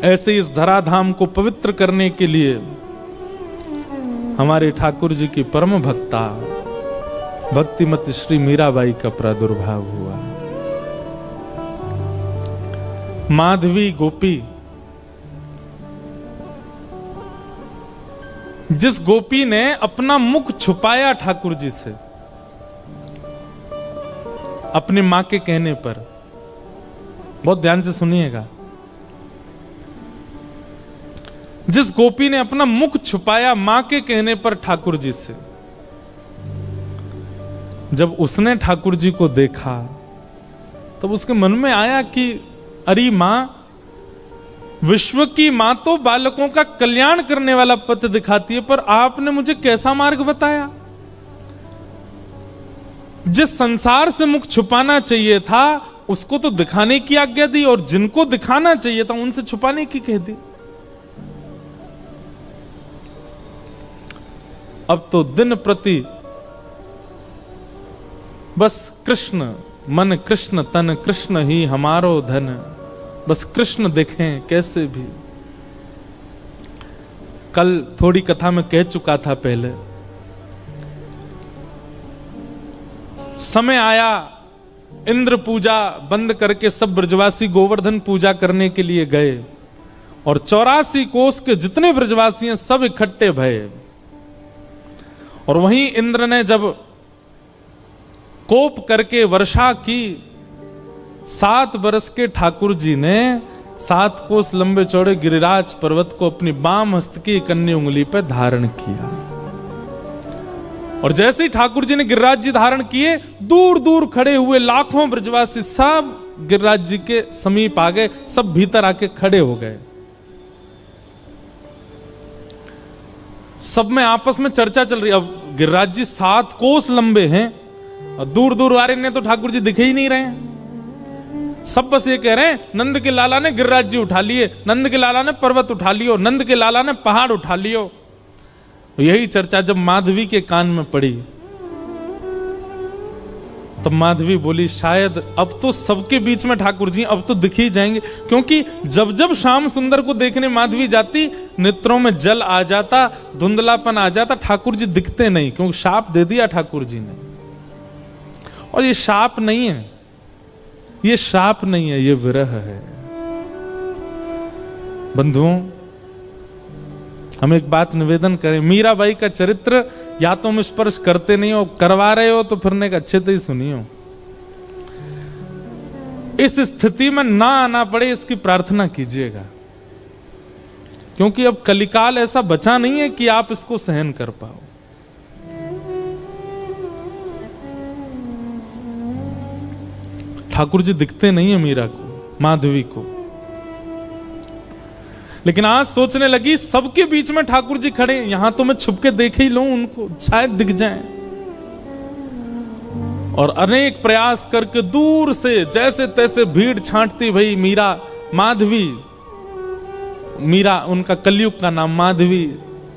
ऐसे इस धराधाम को पवित्र करने के लिए हमारे ठाकुर जी की परम भक्ता भक्तिमती श्री मीराबाई का प्रादुर्भाव हुआ। माधवी गोपी, जिस गोपी ने अपना मुख छुपाया ठाकुर जी से अपनी मां के कहने पर, बहुत ध्यान से सुनिएगा, जिस गोपी ने अपना मुख छुपाया मां के कहने पर ठाकुर जी से, जब उसने ठाकुर जी को देखा तब उसके मन में आया कि अरे मां, विश्व की मां तो बालकों का कल्याण करने वाला पथ दिखाती है, पर आपने मुझे कैसा मार्ग बताया? जिस संसार से मुख छुपाना चाहिए था उसको तो दिखाने की आज्ञा दी, और जिनको दिखाना चाहिए था उनसे छुपाने की कह दी। अब तो दिन प्रति बस कृष्ण, मन कृष्ण तन कृष्ण ही हमारो धन, बस कृष्ण देखें कैसे भी। कल थोड़ी कथा में कह चुका था पहले, समय आया इंद्र पूजा बंद करके सब ब्रजवासी गोवर्धन पूजा करने के लिए गए, और 84 कोस के जितने ब्रजवासी हैं सब इकट्ठे भये। और वहीं इंद्र ने जब कोप करके वर्षा की, 7 बरस के ठाकुर जी ने 7 कोस लंबे चौड़े गिरिराज पर्वत को अपनी बाम हस्त की कन्नी उंगली पर धारण किया। और जैसे ही ठाकुर जी ने गिरिराज जी धारण किए, दूर दूर खड़े हुए लाखों ब्रजवासी सब गिरिराज जी के समीप आ गए, सब भीतर आके खड़े हो गए। सब में आपस में चर्चा चल रही। अब गिरिराज जी 7 कोस लंबे हैं और दूर दूर वाले ने तो ठाकुर जी दिखे ही नहीं रहे हैं। सब बस ये कह रहे हैं, नंद के लाला ने गिरिराज जी उठा लिए, नंद के लाला ने पर्वत उठा लियो, नंद के लाला ने पहाड़ उठा लियो। यही चर्चा जब माधवी के कान में पड़ी तब माधवी बोली, शायद अब तो सबके बीच में ठाकुर जी अब तो दिख ही जाएंगे, क्योंकि जब जब श्याम सुंदर को देखने माधवी जाती, नेत्रों में जल आ जाता, धुंधलापन आ जाता, ठाकुर जी दिखते नहीं, क्योंकि शाप दे दिया ठाकुर जी ने। और ये शाप नहीं है, ये शाप नहीं है, ये विरह है। बंधुओं, हम एक बात निवेदन करें, मीराबाई का चरित्र या तो हम स्पर्श करते नहीं हो, करवा रहे हो तो फिर एक अच्छे से ही सुनियो। इस स्थिति में ना आना पड़े इसकी प्रार्थना कीजिएगा, क्योंकि अब कलिकाल ऐसा बचा नहीं है कि आप इसको सहन कर पाओ। ठाकुर जी दिखते नहीं है मीरा को, माधवी को, लेकिन आज सोचने लगी सबके बीच में ठाकुर जी खड़े, यहां तो मैं छुप के देख ही लूं उनको, शायद दिख जाएं। और अनेक प्रयास करके दूर से जैसे तैसे भीड़ छांटती भई मीरा, माधवी, मीरा उनका कलयुग का नाम, माधवी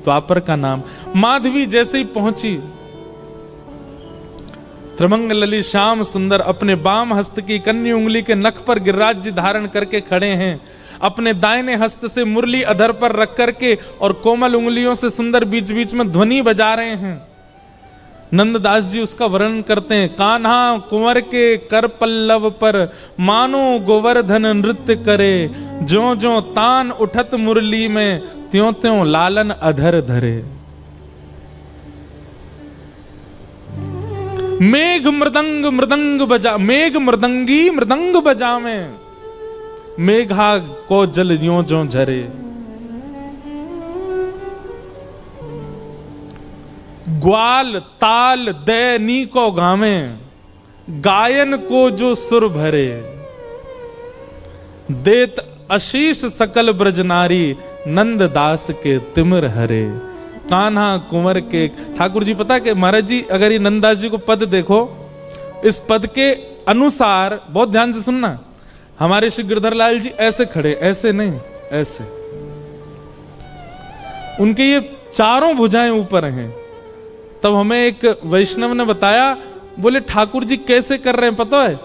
द्वापर का नाम। माधवी जैसे ही पहुंची, त्रिमंगलली श्याम सुंदर अपने बाम हस्त की कन्नी उंगली के नख पर गिरिराज जी धारण करके खड़े हैं, अपने दाहिने हस्त से मुरली अधर पर रख करके और कोमल उंगलियों से सुंदर बीच बीच में ध्वनि बजा रहे हैं। नंददास जी उसका वर्णन करते हैं, कान्हा कुंवर के कर पल्लव पर मानो गोवर्धन नृत्य करे, ज्यों ज्यों तान उठत मुरली में त्यों त्यों लालन अधर धरे। मेघ मृदंग मृदंग बजा, मेघ मृदंगी मृदंग बजा में, मेघा को जल यों जो झरे। ग्वाल ताल दे नी को गावे, गायन को जो सुर भरे। देत आशीष सकल ब्रज नारी, नंद दास के तिमिर हरे। कान्हा कुंवर के, ठाकुर जी पता कि महाराज जी, अगर ये नंददास जी को पद देखो, इस पद के अनुसार, बहुत ध्यान से सुनना, हमारे श्री गिरधर लाल जी ऐसे खड़े, ऐसे नहीं, ऐसे, उनके ये चारों भुजाएं ऊपर हैं। तब हमें एक वैष्णव ने बताया, बोले ठाकुर जी कैसे कर रहे हैं पता है,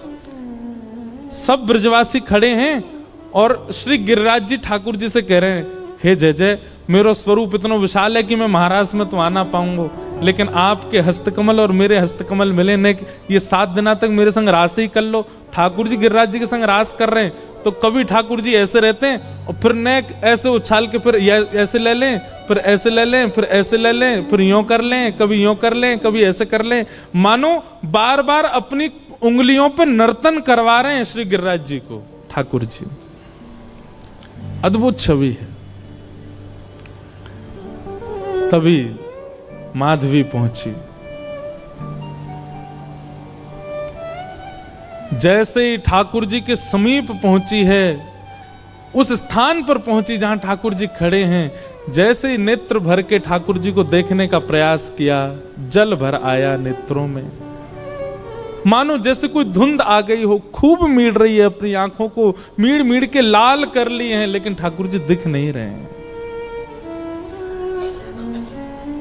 सब ब्रजवासी खड़े हैं और श्री गिरिराज जी ठाकुर जी से कह रहे हैं, हे जय जय, मेरा स्वरूप इतना विशाल है कि मैं महाराज में तो आ ना पाऊंगा, लेकिन आपके हस्तकमल और मेरे हस्तकमल मिले ने, ये 7 दिना तक मेरे संग रास ही कर लो। ठाकुर जी गिरिराज जी के संग रास कर रहे हैं तो कभी ठाकुर जी ऐसे रहते हैं और फिर नेक ऐसे उछाल के फिर ऐसे ले लें, फिर ऐसे ले लें, फिर ऐसे ले लें, फिर यूं कर लें, कभी यूं कर लें, कभी ऐसे कर लें, मानो बार बार अपनी उंगलियों पे नर्तन करवा रहे हैं श्री गिरिराज जी को ठाकुर जी। अद्भुत छवि है। तभी माधवी पहुंची। जैसे ही ठाकुर जी के समीप पहुंची है, उस स्थान पर पहुंची जहां ठाकुर जी खड़े हैं, जैसे ही नेत्र भर के ठाकुर जी को देखने का प्रयास किया, जल भर आया नेत्रों में। मानो जैसे कोई धुंध आ गई हो, खूब मीड़ रही है अपनी आंखों को, मीड़ मीड़ के लाल कर लिए हैं, लेकिन ठाकुर जी दिख नहीं रहे हैं।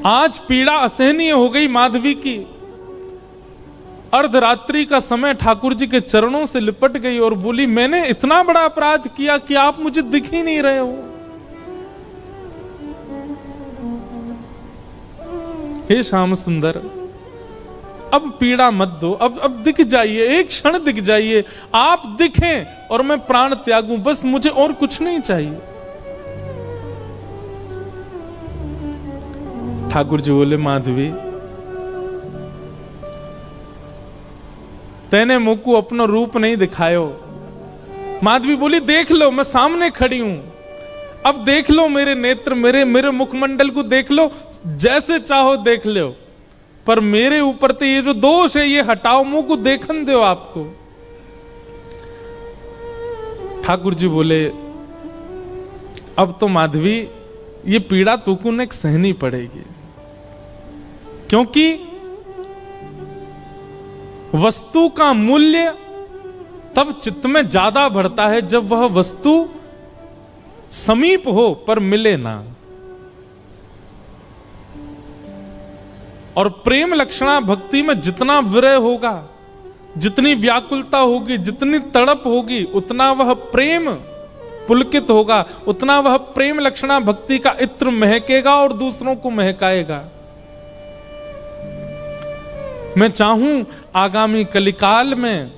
आज पीड़ा असहनीय हो गई माधवी की। अर्धरात्रि का समय ठाकुर जी के चरणों से लिपट गई और बोली, मैंने इतना बड़ा अपराध किया कि आप मुझे दिख ही नहीं रहे हो। हे श्याम सुंदर, अब पीड़ा मत दो, अब दिख जाइए, एक क्षण दिख जाइए, आप दिखें और मैं प्राण त्यागूं, बस मुझे और कुछ नहीं चाहिए। ठाकुर जी बोले, माधवी तेने मुझको अपना रूप नहीं दिखायो। माधवी बोली, देख लो, मैं सामने खड़ी हूं, अब देख लो मेरे नेत्र, मेरे मुखमंडल को देख लो, जैसे चाहो देख लो, पर मेरे ऊपर तो ये जो दोष है ये हटाओ, मुंह को देखन दो आपको। ठाकुर जी बोले, अब तो माधवी ये पीड़ा तुमको ने सहनी पड़ेगी, क्योंकि वस्तु का मूल्य तब चित्त में ज्यादा बढ़ता है जब वह वस्तु समीप हो पर मिले ना। और प्रेम लक्षणा भक्ति में जितना विरह होगा, जितनी व्याकुलता होगी, जितनी तड़प होगी, उतना वह प्रेम पुलकित होगा, उतना वह प्रेम लक्षणा भक्ति का इत्र महकेगा और दूसरों को महकाएगा। मैं चाहूं आगामी कलिकाल में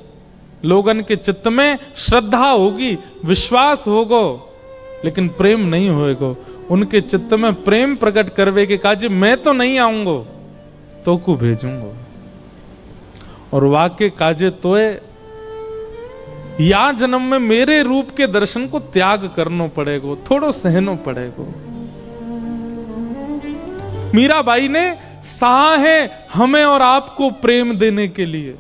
लोगन के चित्त में श्रद्धा होगी, विश्वास होगो, लेकिन प्रेम नहीं होएगो। उनके चित्त में प्रेम प्रकट करवे के काज मैं तो नहीं आऊंगो, तो को भेजूंगो। और वाक्य काजे तोए या जन्म में मेरे रूप के दर्शन को त्याग करना पड़ेगो, थोड़ो सहनो पड़ेगो। मीराबाई ने सहा है हमें और आपको प्रेम देने के लिए।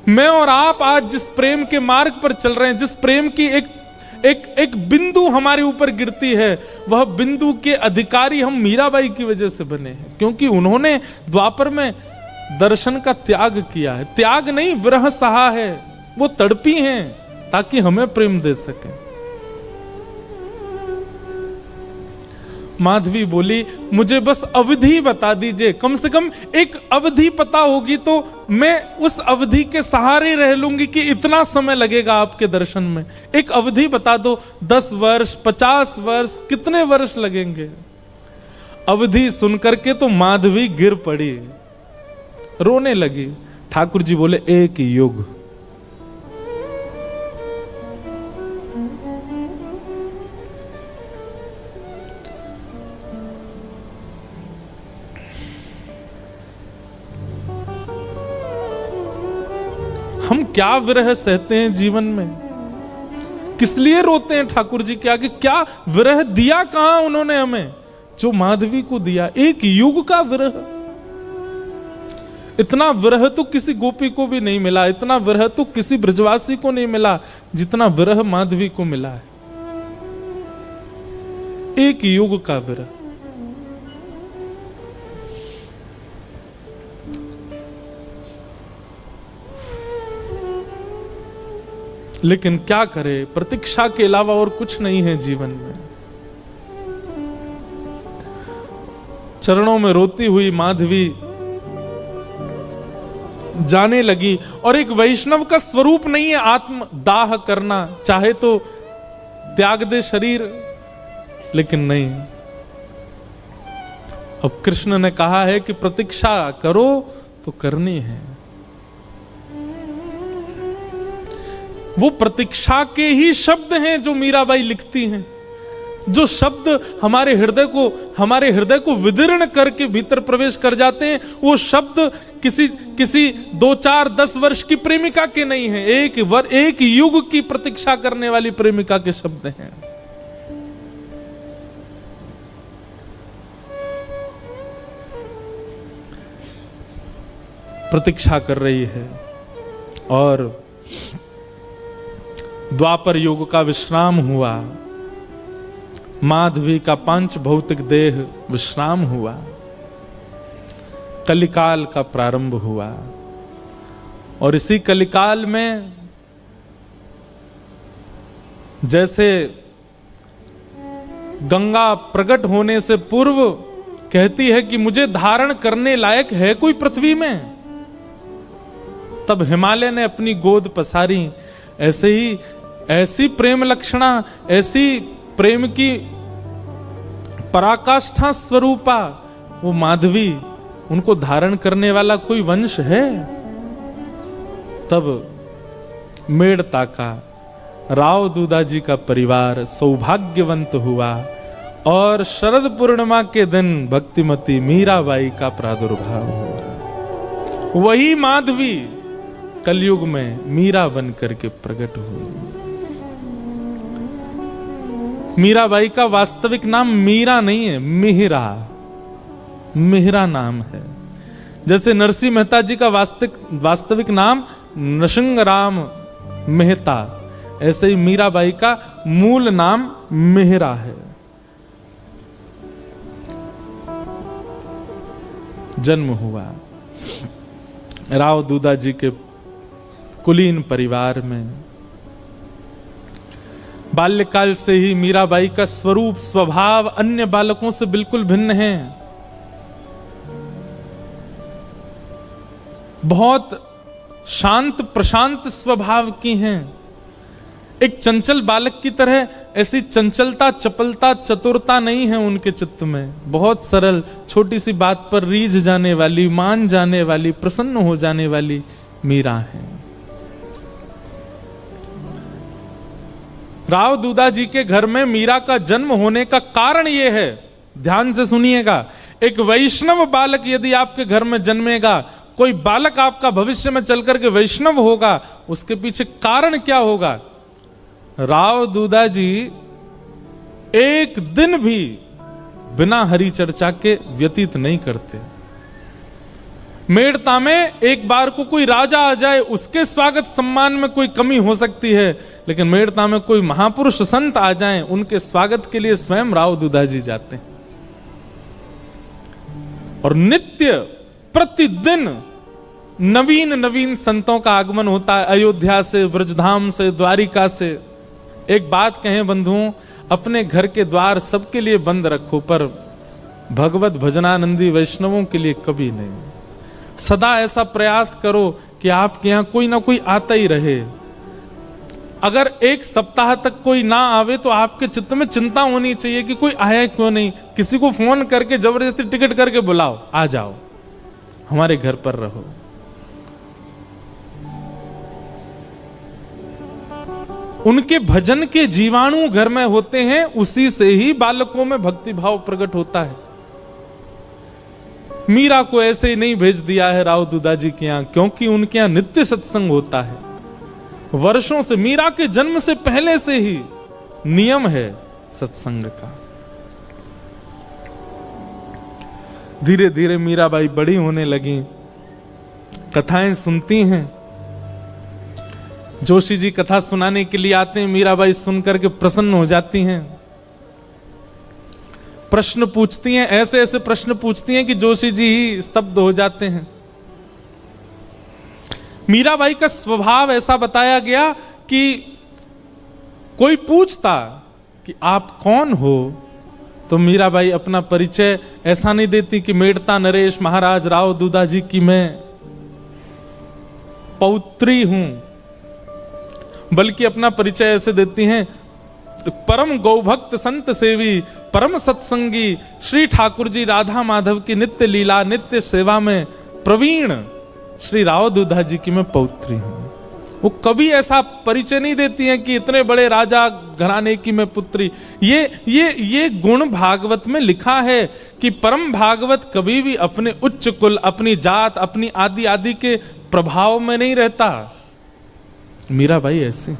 मैं और आप आज जिस प्रेम के मार्ग पर चल रहे हैं, जिस प्रेम की एक बिंदु हमारे ऊपर गिरती है, वह बिंदु के अधिकारी हम मीराबाई की वजह से बने हैं, क्योंकि उन्होंने द्वापर में दर्शन का त्याग किया है। त्याग नहीं, विरह सहा है, वो तड़पी हैं ताकि हमें प्रेम दे सके। माधवी बोली, मुझे बस अवधि बता दीजिए, कम से कम एक अवधि पता होगी तो मैं उस अवधि के सहारे रह लूंगी कि इतना समय लगेगा आपके दर्शन में। एक अवधि बता दो, 10 वर्ष, 50 वर्ष, कितने वर्ष लगेंगे। अवधि सुनकर के तो माधवी गिर पड़ी, रोने लगी। ठाकुर जी बोले, एक युग। हम क्या विरह सहते हैं जीवन में, किस लिए रोते हैं ठाकुर जी के आगे? क्या विरह दिया कहां उन्होंने हमें, जो माधवी को दिया? एक युग का विरह। इतना विरह तो किसी गोपी को भी नहीं मिला, इतना विरह तो किसी ब्रजवासी को नहीं मिला जितना विरह माधवी को मिला है। एक युग का विरह। लेकिन क्या करे, प्रतीक्षा के अलावा और कुछ नहीं है जीवन में। चरणों में रोती हुई माधवी जाने लगी। और एक वैष्णव का स्वरूप नहीं है आत्म दाह करना, चाहे तो त्याग दे शरीर, लेकिन नहीं। अब कृष्ण ने कहा है कि प्रतीक्षा करो तो करनी है। वो प्रतीक्षा के ही शब्द हैं जो मीराबाई लिखती हैं, जो शब्द हमारे हृदय को विदीर्ण करके भीतर प्रवेश कर जाते हैं। वो शब्द किसी 2, 4, 10 वर्ष की प्रेमिका के नहीं हैं, एक युग की प्रतीक्षा करने वाली प्रेमिका के शब्द हैं। प्रतीक्षा कर रही है और द्वापर युग का विश्राम हुआ, माधवी का पांच भौतिक देह विश्राम हुआ, कलिकाल का प्रारंभ हुआ। और इसी कलिकाल में जैसे गंगा प्रकट होने से पूर्व कहती है कि मुझे धारण करने लायक है कोई पृथ्वी में, तब हिमालय ने अपनी गोद पसारी। ऐसे ही ऐसी प्रेम लक्षणा, ऐसी प्रेम की पराकाष्ठा स्वरूपा वो माधवी, उनको धारण करने वाला कोई वंश है। तब मेड़ता का राव दूदाजी का परिवार सौभाग्यवंत हुआ और शरद पूर्णिमा के दिन भक्तिमती मीराबाई का प्रादुर्भाव हुआ। वही माधवी कलयुग में मीरा बन करके प्रकट हुई। मीराबाई का वास्तविक नाम मीरा नहीं है, मिहिरा नाम है। जैसे नरसिंह मेहता जी का वास्तविक नाम नृसिंहराम मेहता, ऐसे ही मीराबाई का मूल नाम मिहिरा है। जन्म हुआ राव दूदाजी के कुलीन परिवार में। बाल्यकाल से ही मीराबाई का स्वरूप स्वभाव अन्य बालकों से बिल्कुल भिन्न है। बहुत शांत प्रशांत स्वभाव की हैं। एक चंचल बालक की तरह ऐसी चंचलता, चपलता, चतुरता नहीं है उनके चित्त में। बहुत सरल, छोटी सी बात पर रीझ जाने वाली, मान जाने वाली, प्रसन्न हो जाने वाली मीरा है। राव दूदाजी के घर में मीरा का जन्म होने का कारण यह है, ध्यान से सुनिएगा। एक वैष्णव बालक यदि आपके घर में जन्मेगा, कोई बालक आपका भविष्य में चलकर के वैष्णव होगा, उसके पीछे कारण क्या होगा? राव दूदाजी एक दिन भी बिना हरि चर्चा के व्यतीत नहीं करते। मेड़ता में एक बार को कोई राजा आ जाए, उसके स्वागत सम्मान में कोई कमी हो सकती है, लेकिन मेड़ता में कोई महापुरुष संत आ जाएं, उनके स्वागत के लिए स्वयं राव दूदाजी जाते हैं। और नित्य प्रतिदिन नवीन संतों का आगमन होता है, अयोध्या से, ब्रजधाम से, द्वारिका से। एक बात कहें बंधुओं, अपने घर के द्वार सबके लिए बंद रखो, पर भगवत भजनानंदी वैष्णवों के लिए कभी नहीं। सदा ऐसा प्रयास करो कि आपके यहां कोई ना कोई आता ही रहे। अगर एक सप्ताह तक कोई ना आवे तो आपके चित्त में चिंता होनी चाहिए कि कोई आया क्यों नहीं। किसी को फोन करके जबरदस्ती टिकट करके बुलाओ, आ जाओ, हमारे घर पर रहो। उनके भजन के जीवाणु घर में होते हैं, उसी से ही बालकों में भक्ति भाव प्रकट होता है। मीरा को ऐसे ही नहीं भेज दिया है राव दूदाजी के यहां, क्योंकि उनके यहां नित्य सत्संग होता है। वर्षों से, मीरा के जन्म से पहले से ही नियम है सत्संग का। धीरे धीरे मीराबाई बड़ी होने लगी, कथाएं सुनती हैं। जोशी जी कथा सुनाने के लिए आते हैं, मीराबाई सुनकर के प्रसन्न हो जाती हैं। प्रश्न पूछती हैं, ऐसे ऐसे प्रश्न पूछती हैं कि जोशी जी ही स्तब्ध हो जाते हैं। मीराबाई का स्वभाव ऐसा बताया गया कि कोई पूछता कि आप कौन हो, तो मीराबाई अपना परिचय ऐसा नहीं देती कि मेड़ता नरेश महाराज राव दूदाजी की मैं पौत्री हूं, बल्कि अपना परिचय ऐसे देती हैं, परम गौभक्त संत सेवी परम सत्संगी श्री ठाकुर जी राधा माधव की नित्य लीला नित्य सेवा में प्रवीण श्री राव दूधा जी की मैं पौत्री हूं। वो कभी ऐसा परिचय नहीं देती हैं कि इतने बड़े राजा घराने की मैं पुत्री। ये गुण भागवत में लिखा है कि परम भागवत कभी भी अपने उच्च कुल, अपनी जात, अपनी आदि आदि के प्रभाव में नहीं रहता। मीराबाई ऐसी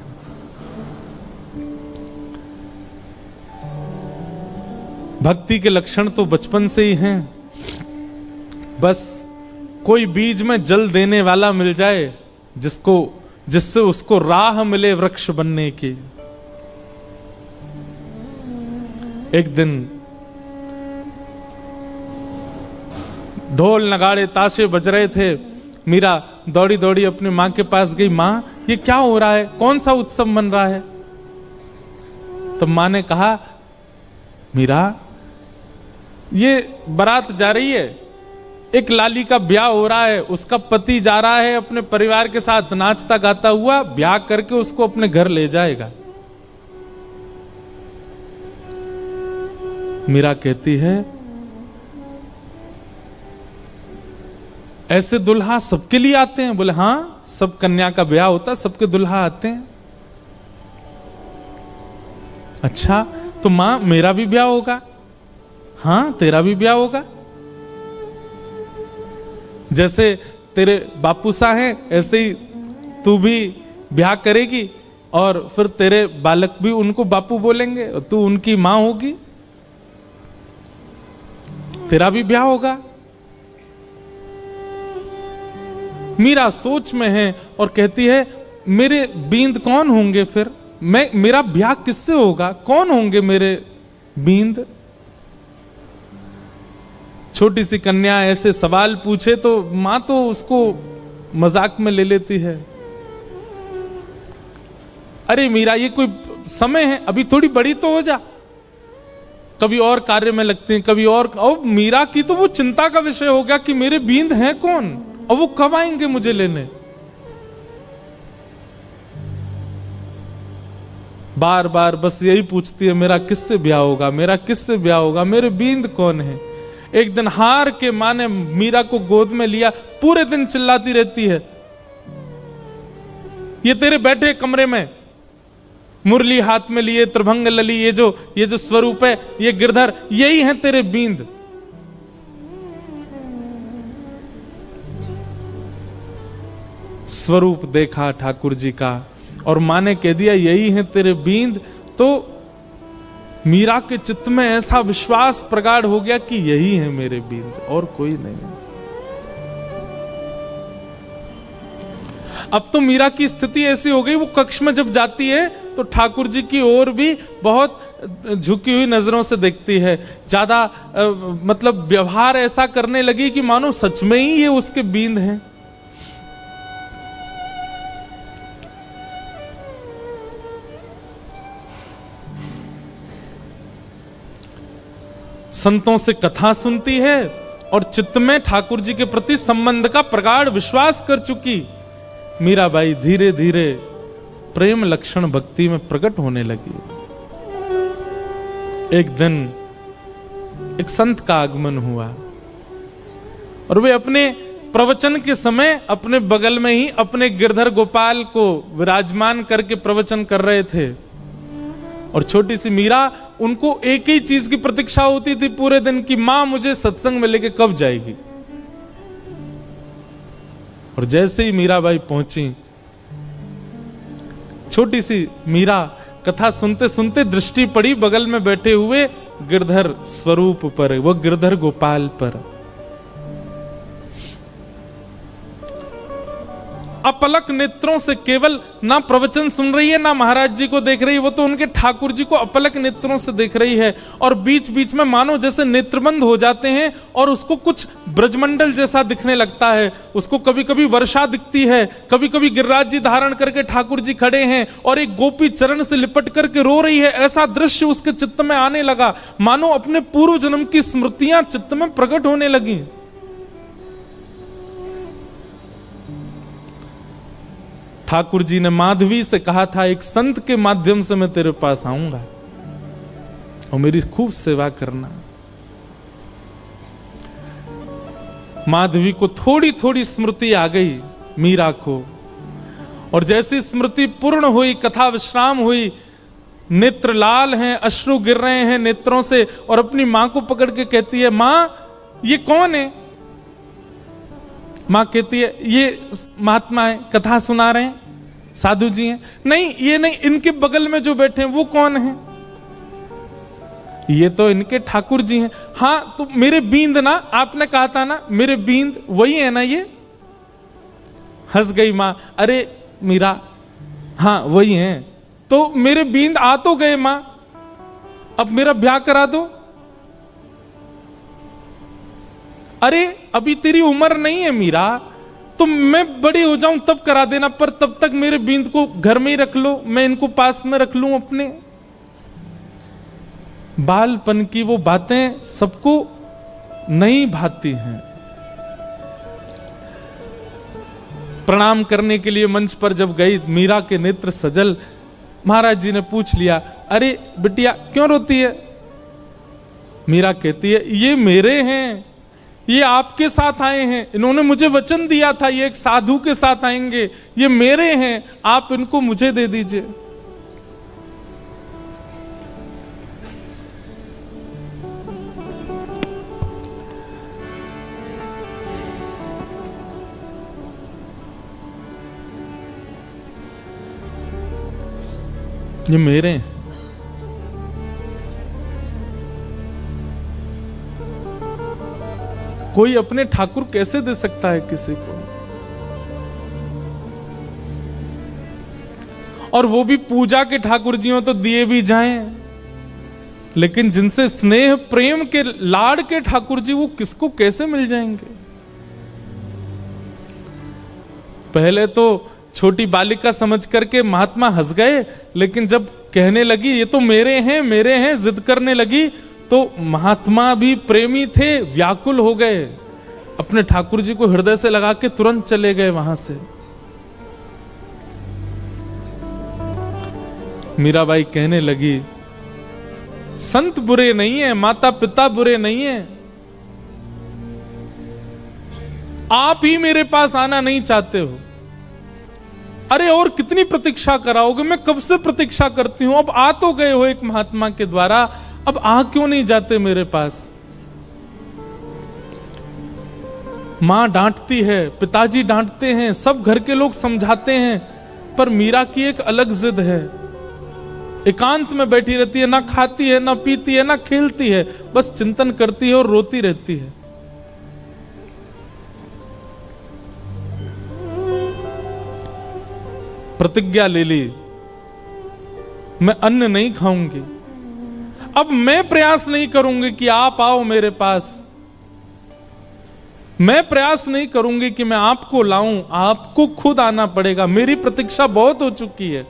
भक्ति के लक्षण तो बचपन से ही हैं। बस कोई बीज में जल देने वाला मिल जाए जिससे उसको राह मिले वृक्ष बनने की। एक दिन ढोल नगाड़े ताशे बज रहे थे। मीरा दौड़ी दौड़ी अपनी मां के पास गई। मां, ये क्या हो रहा है? कौन सा उत्सव मन रहा है? तो मां ने कहा, मीरा, ये बारात जा रही है, एक लाली का ब्याह हो रहा है, उसका पति जा रहा है अपने परिवार के साथ नाचता गाता हुआ, ब्याह करके उसको अपने घर ले जाएगा। मीरा कहती है, ऐसे दुल्हा सबके लिए आते हैं? बोले हां, सब कन्या का ब्याह होता है, सबके दुल्हा आते हैं। अच्छा, तो मां मेरा भी ब्याह होगा? हां, तेरा भी ब्याह होगा। जैसे तेरे बापू सा हैं ऐसे ही तू भी ब्याह करेगी और फिर तेरे बालक भी उनको बापू बोलेंगे और तू उनकी मां होगी, तेरा भी ब्याह होगा। मीरा सोच में है और कहती है, मेरे बींद कौन होंगे फिर? मेरा ब्याह किससे होगा? कौन होंगे मेरे बींद? छोटी सी कन्या ऐसे सवाल पूछे तो मां तो उसको मजाक में ले लेती है। अरे मीरा, ये कोई समय है, अभी थोड़ी बड़ी तो हो जा। कभी और कार्य में लगते हैं, कभी और मीरा की तो वो चिंता का विषय हो गया कि मेरे बींद हैं कौन और वो कब आएंगे मुझे लेने। बार बार बस यही पूछती है, मेरा किससे ब्याह होगा, मेरा किससे ब्याह होगा, मेरे बींद कौन है। एक दिन हार के मां ने मीरा को गोद में लिया, पूरे दिन चिल्लाती रहती है, ये तेरे बैठे कमरे में मुरली हाथ में लिए त्रिभंग लली, ये जो स्वरूप है, ये गिरधर, यही है तेरे बींद। स्वरूप देखा ठाकुर जी का और मां ने कह दिया यही है तेरे बींद। तो मीरा के चित्त में ऐसा विश्वास प्रगाढ़ हो गया कि यही है मेरे बींद और कोई नहीं। अब तो मीरा की स्थिति ऐसी हो गई, वो कक्ष में जब जाती है तो ठाकुर जी की ओर भी बहुत झुकी हुई नजरों से देखती है। ज्यादा मतलब व्यवहार ऐसा करने लगी कि मानो सच में ही ये उसके बींद हैं। संतों से कथा सुनती है और चित्त में ठाकुर जी के प्रति संबंध का प्रगाढ़ विश्वास कर चुकी मीराबाई धीरे धीरे प्रेम लक्षण भक्ति में प्रकट होने लगी। एक दिन एक संत का आगमन हुआ और वे अपने प्रवचन के समय अपने बगल में ही अपने गिरधर गोपाल को विराजमान करके प्रवचन कर रहे थे। और छोटी सी मीरा, उनको एक ही चीज की प्रतीक्षा होती थी पूरे दिन की, मां मुझे सत्संग में लेके कब जाएगी। और जैसे ही मीराबाई पहुंची, छोटी सी मीरा कथा सुनते सुनते दृष्टि पड़ी बगल में बैठे हुए गिरधर स्वरूप पर, वो गिरधर गोपाल पर। अपलक नेत्रों से केवल ना प्रवचन सुन रही है ना महाराज जी को देख रही है, वो तो उनके ठाकुर जी को अपलक नेत्रों से देख रही है। और बीच बीच में मानो जैसे नेत्रबंद हो जाते हैं और उसको कुछ ब्रजमंडल जैसा दिखने लगता है। उसको कभी कभी वर्षा दिखती है, कभी कभी गिरिराज जी धारण करके ठाकुर जी खड़े हैं और एक गोपी चरण से लिपट करके रो रही है। ऐसा दृश्य उसके चित्त में आने लगा, मानो अपने पूर्व जन्म की स्मृतियां चित्त में प्रकट होने लगी। ठाकुर जी ने माधवी से कहा था, एक संत के माध्यम से मैं तेरे पास आऊंगा। और मेरी खूब सेवा करना। माधवी को थोड़ी थोड़ी स्मृति आ गई, मीरा को, और जैसी स्मृति पूर्ण हुई, कथा विश्राम हुई, नेत्र लाल हैं, अश्रु गिर रहे हैं नेत्रों से, और अपनी मां को पकड़ के कहती है, मां ये कौन है? मां कहती है, ये महात्मा है, कथा सुना रहे हैं, साधु जी हैं। नहीं, ये नहीं, इनके बगल में जो बैठे हैं वो कौन है? ये तो इनके ठाकुर जी हैं। हाँ, तो मेरे बींद ना, आपने कहा था ना मेरे बींद, वही है ना ये? हंस गई मां, अरे मीरा, हाँ वही हैं। तो मेरे बींद आ तो गए मां, अब मेरा ब्याह करा दो। अरे अभी तेरी उम्र नहीं है मीरा, तो मैं बड़ी हो जाऊं तब करा देना, पर तब तक मेरे बींद को घर में ही रख लो, मैं इनको पास में रख लूं अपने। बालपन की वो बातें सबको नहीं भाती हैं। प्रणाम करने के लिए मंच पर जब गई, मीरा के नेत्र सजल। महाराज जी ने पूछ लिया, अरे बिटिया क्यों रोती है? मीरा कहती है, ये मेरे हैं, ये आपके साथ आए हैं, इन्होंने मुझे वचन दिया था ये एक साधु के साथ आएंगे, ये मेरे हैं, आप इनको मुझे दे दीजिए। ये मेरे हैं। कोई अपने ठाकुर कैसे दे सकता है किसी को? और वो भी पूजा के ठाकुर जी हो तो दिए भी जाएं, लेकिन जिनसे स्नेह प्रेम के लाड़ के ठाकुर जी, वो किसको कैसे मिल जाएंगे? पहले तो छोटी बालिका समझ करके महात्मा हंस गए, लेकिन जब कहने लगी ये तो मेरे हैं जिद करने लगी, तो महात्मा भी प्रेमी थे, व्याकुल हो गए, अपने ठाकुर जी को हृदय से लगा के तुरंत चले गए वहां से। मीराबाई कहने लगी, संत बुरे नहीं है, माता पिता बुरे नहीं है, आप ही मेरे पास आना नहीं चाहते हो। अरे और कितनी प्रतीक्षा कराओगे? मैं कब से प्रतीक्षा करती हूं, अब आ तो गए हो एक महात्मा के द्वारा, अब आ क्यों नहीं जाते मेरे पास? मां डांटती है, पिताजी डांटते हैं, सब घर के लोग समझाते हैं, पर मीरा की एक अलग जिद है। एकांत में बैठी रहती है, ना खाती है, ना पीती है, ना खेलती है, बस चिंतन करती है और रोती रहती है। प्रतिज्ञा ले ली, मैं अन्न नहीं खाऊंगी, अब मैं प्रयास नहीं करूंगी कि आप आओ मेरे पास, मैं प्रयास नहीं करूंगी कि मैं आपको लाऊं, आपको खुद आना पड़ेगा, मेरी प्रतीक्षा बहुत हो चुकी है।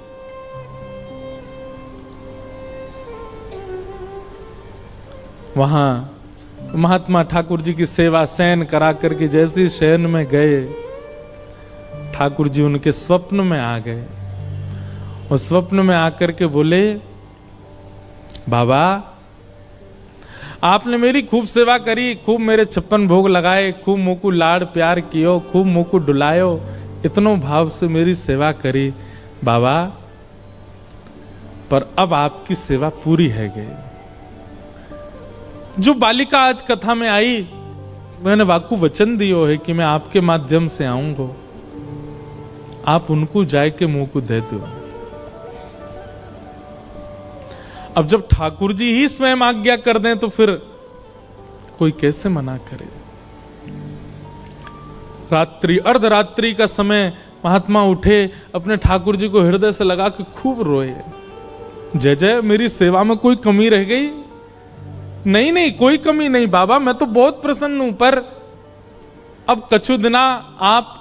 वहां महात्मा ठाकुर जी की सेवा शयन करा करके जैसे शयन में गए, ठाकुर जी उनके स्वप्न में आ गए और स्वप्न में आकर के बोले, बाबा आपने मेरी खूब सेवा करी, खूब मेरे 56 भोग लगाए, खूब मोकू लाड़ प्यार कियो, खूब मोकू डुलायो, इतनो भाव से मेरी सेवा करी बाबा, पर अब आपकी सेवा पूरी है गई। जो बालिका आज कथा में आई, मैंने वाकू वचन दियो है कि मैं आपके माध्यम से आऊंगा, आप उनको जाए के मुंह को दे दो। अब जब ठाकुर जी ही स्वयं आज्ञा कर दें तो फिर कोई कैसे मना करे। रात्रि अर्धरात्रि का समय महात्मा उठे, अपने ठाकुर जी को हृदय से लगा के खूब रोए, जय जय मेरी सेवा में कोई कमी रह गई? नहीं नहीं कोई कमी नहीं बाबा, मैं तो बहुत प्रसन्न हूं, पर अब कछु दिना आप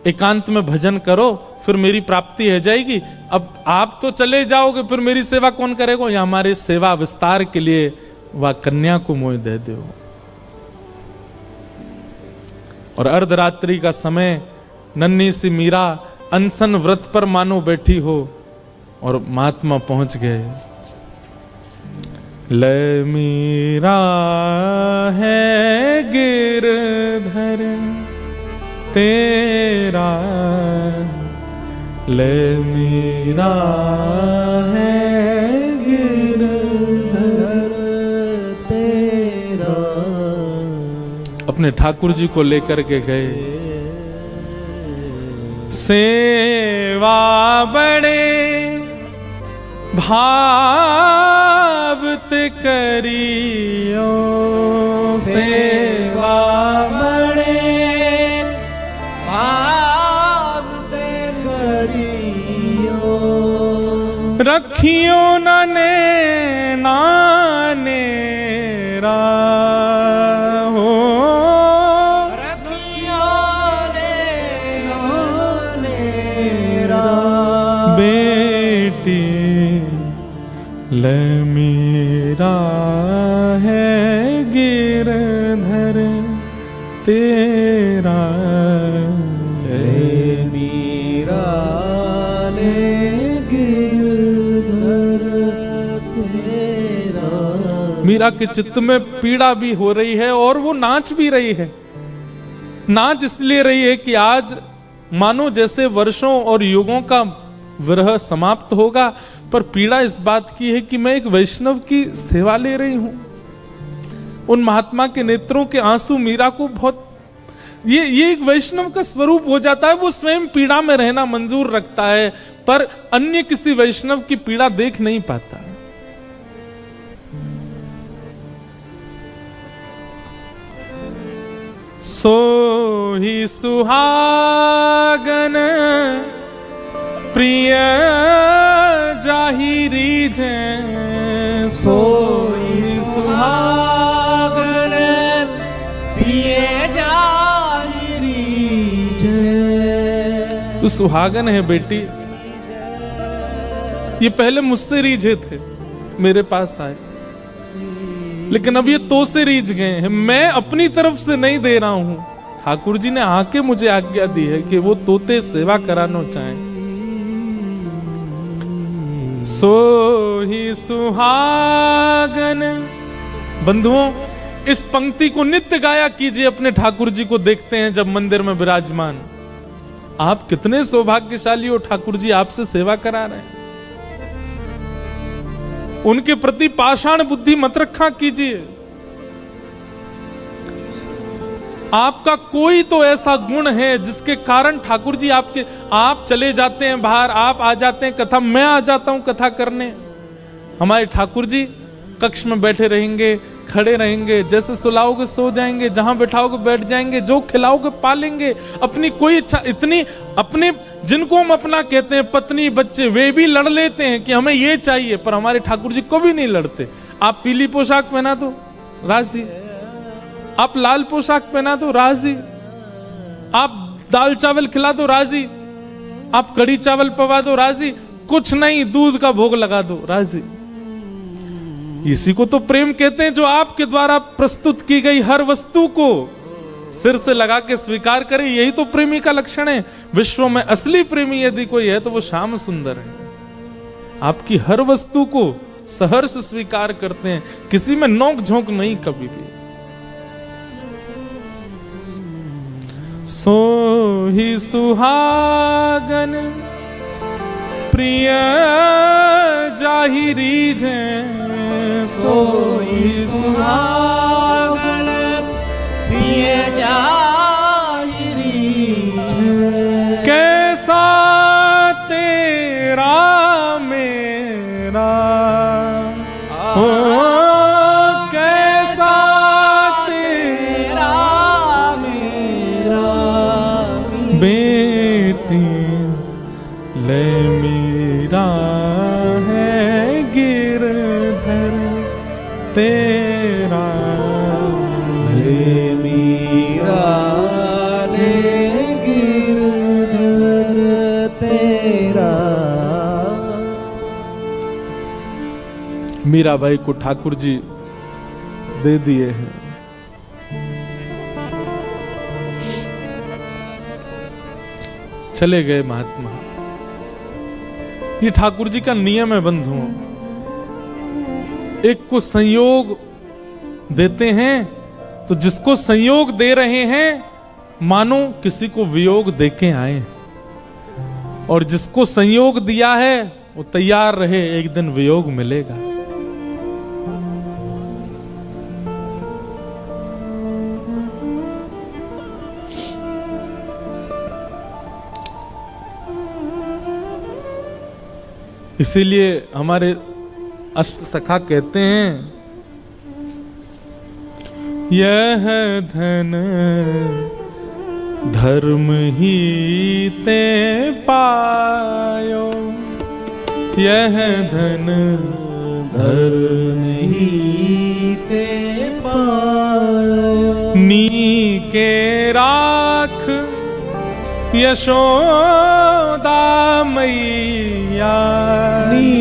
एकांत में भजन करो, फिर मेरी प्राप्ति हो जाएगी। अब आप तो चले जाओगे, फिर मेरी सेवा कौन करेगा? या हमारे सेवा विस्तार के लिए वह कन्या को मोह दे दो। और अर्धरात्रि का समय, नन्ही सी मीरा अनशन व्रत पर मानो बैठी हो, और महात्मा पहुंच गए। ले मीरा है गिरधर तेरा, ले मीरा है गिरधर तेरा। अपने ठाकुर जी को लेकर के गए, सेवा बड़े भावत करियो, सेवा बड़े भावत करियो, रखियो नाने नानेरा हो, रखियो नानेरा बेटी ले मीरा है गिरधर तेरा, ले मीरा ले गिरधर तेरा। मीरा के चित्त में पीड़ा भी हो रही है और वो नाच भी रही है। नाच इसलिए रही है कि आज मानो जैसे वर्षों और युगों का विरह समाप्त होगा, पर पीड़ा इस बात की है कि मैं एक वैष्णव की सेवा ले रही हूं। उन महात्मा के नेत्रों के आंसू मीरा को बहुत, ये एक वैष्णव का स्वरूप हो जाता है। वो स्वयं पीड़ा में रहना मंजूर रखता है, पर अन्य किसी वैष्णव की पीड़ा देख नहीं पाता। सो ही सुहागन प्रिय जाहिरी जै, सोई सुहागन प्रिय जाहिरी जै। तू सुहागन है बेटी, ये पहले मुझसे रीझे थे, मेरे पास आए, लेकिन अब ये तो से रीझ गए हैं। मैं अपनी तरफ से नहीं दे रहा हूं, ठाकुर जी ने आके मुझे आज्ञा दी है कि वो तोते सेवा कराना चाहें। सो ही सुहागन। बंधुओं, इस पंक्ति को नित्य गाया कीजिए। अपने ठाकुर जी को देखते हैं जब मंदिर में विराजमान, आप कितने सौभाग्यशाली हो, ठाकुर जी आपसे सेवा करा रहे हैं। उनके प्रति पाषाण बुद्धि मत रखा कीजिए। आपका कोई तो ऐसा गुण है जिसके कारण ठाकुर जी आप चले जाते हैं बाहर, आप आ जाते हैं कथा, मैं आ जाता हूं कथा करने। हमारे ठाकुर जी कक्ष में बैठे रहेंगे, खड़े रहेंगे, जैसे सुलाओगे सो जाएंगे, जहां बैठाओगे बैठ जाएंगे, जो खिलाओगे पालेंगे। अपनी कोई इच्छा इतनी, अपने जिनको हम अपना कहते हैं पत्नी बच्चे, वे भी लड़ लेते हैं कि हमें ये चाहिए, पर हमारे ठाकुर जी कभी नहीं लड़ते। आप पीली पोशाक पहना दो राजी, आप लाल पोशाक पहना दो राजी, आप दाल चावल खिला दो राजी, आप कड़ी चावल पवा दो राजी, कुछ नहीं दूध का भोग लगा दो राजी। इसी को तो प्रेम कहते हैं, जो आपके द्वारा प्रस्तुत की गई हर वस्तु को सिर से लगा के स्वीकार करे। यही तो प्रेमी का लक्षण है। विश्व में असली प्रेमी यदि कोई है तो वो श्याम सुंदर है। आपकी हर वस्तु को सहर्ष स्वीकार करते हैं, किसी में नोक झोंक नहीं कभी भी। सो ही सुहागन प्रिय जाहिरी जै, सोई सुहागन प्रिय जाहिरी जै। कैसा तेरा मेरा हो, कैसा तेरा मेरा बेटी ले मीरा है गिरधर तेरा, ले मीरा ले गिरधर तेरा। मीराबाई को ठाकुर जी दे दिए हैं। चले गए महात्मा। ये ठाकुर जी का नियम है बंधुओं। एक को संयोग देते हैं तो जिसको संयोग दे रहे हैं मानो किसी को वियोग देके आए, और जिसको संयोग दिया है वो तैयार रहे, एक दिन वियोग मिलेगा। इसीलिए हमारे अष्ट सखा कहते हैं, यह धन धर्म ही ते पायो, यह धन धर्म ही ते पायो, नी के राख यशोदा मैया, नी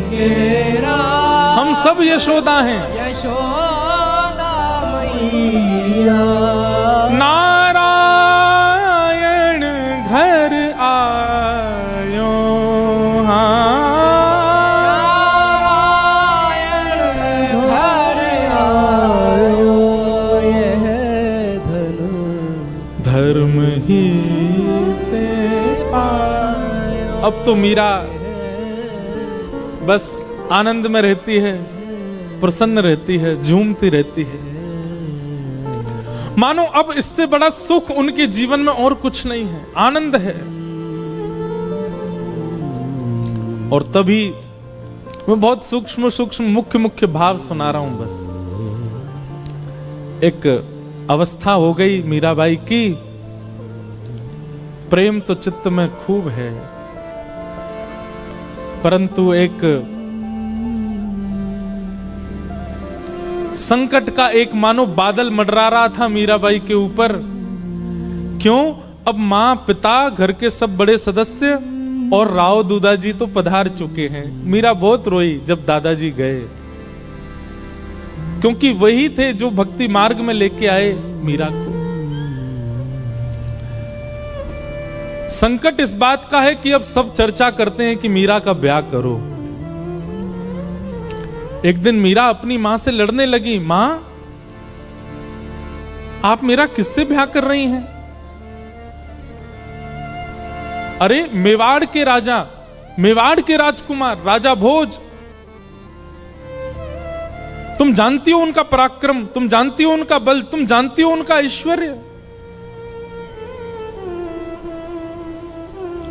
के राख हम सब यशोदा हैं, यशोदा मैया, नारायण घर आयो, नारायण घर आयो, यह धन धर्म ही ते पायो। अब तो मीरा बस आनंद में रहती है, प्रसन्न रहती है, झूमती रहती है, मानो अब इससे बड़ा सुख उनके जीवन में और कुछ नहीं है, आनंद है। और तभी मैं बहुत सूक्ष्म सूक्ष्म मुख्य मुख्य भाव सुना रहा हूं। बस एक अवस्था हो गई मीराबाई की, प्रेम तो चित्त में खूब है, परंतु एक संकट का एक मानो बादल मंडरा रहा था मीराबाई के ऊपर। क्यों? अब मां, पिता, घर के सब बड़े सदस्य और राव दूदाजी तो पधार चुके हैं। मीरा बहुत रोई जब दादाजी गए, क्योंकि वही थे जो भक्ति मार्ग में लेके आए मीरा को। संकट इस बात का है कि अब सब चर्चा करते हैं कि मीरा का ब्याह करो। एक दिन मीरा अपनी मां से लड़ने लगी, मां आप मेरा किससे ब्याह कर रही हैं? अरे मेवाड़ के राजा, मेवाड़ के राजकुमार राजा भोज, तुम जानती हो उनका पराक्रम, तुम जानती हो उनका बल, तुम जानती हो उनका ऐश्वर्य।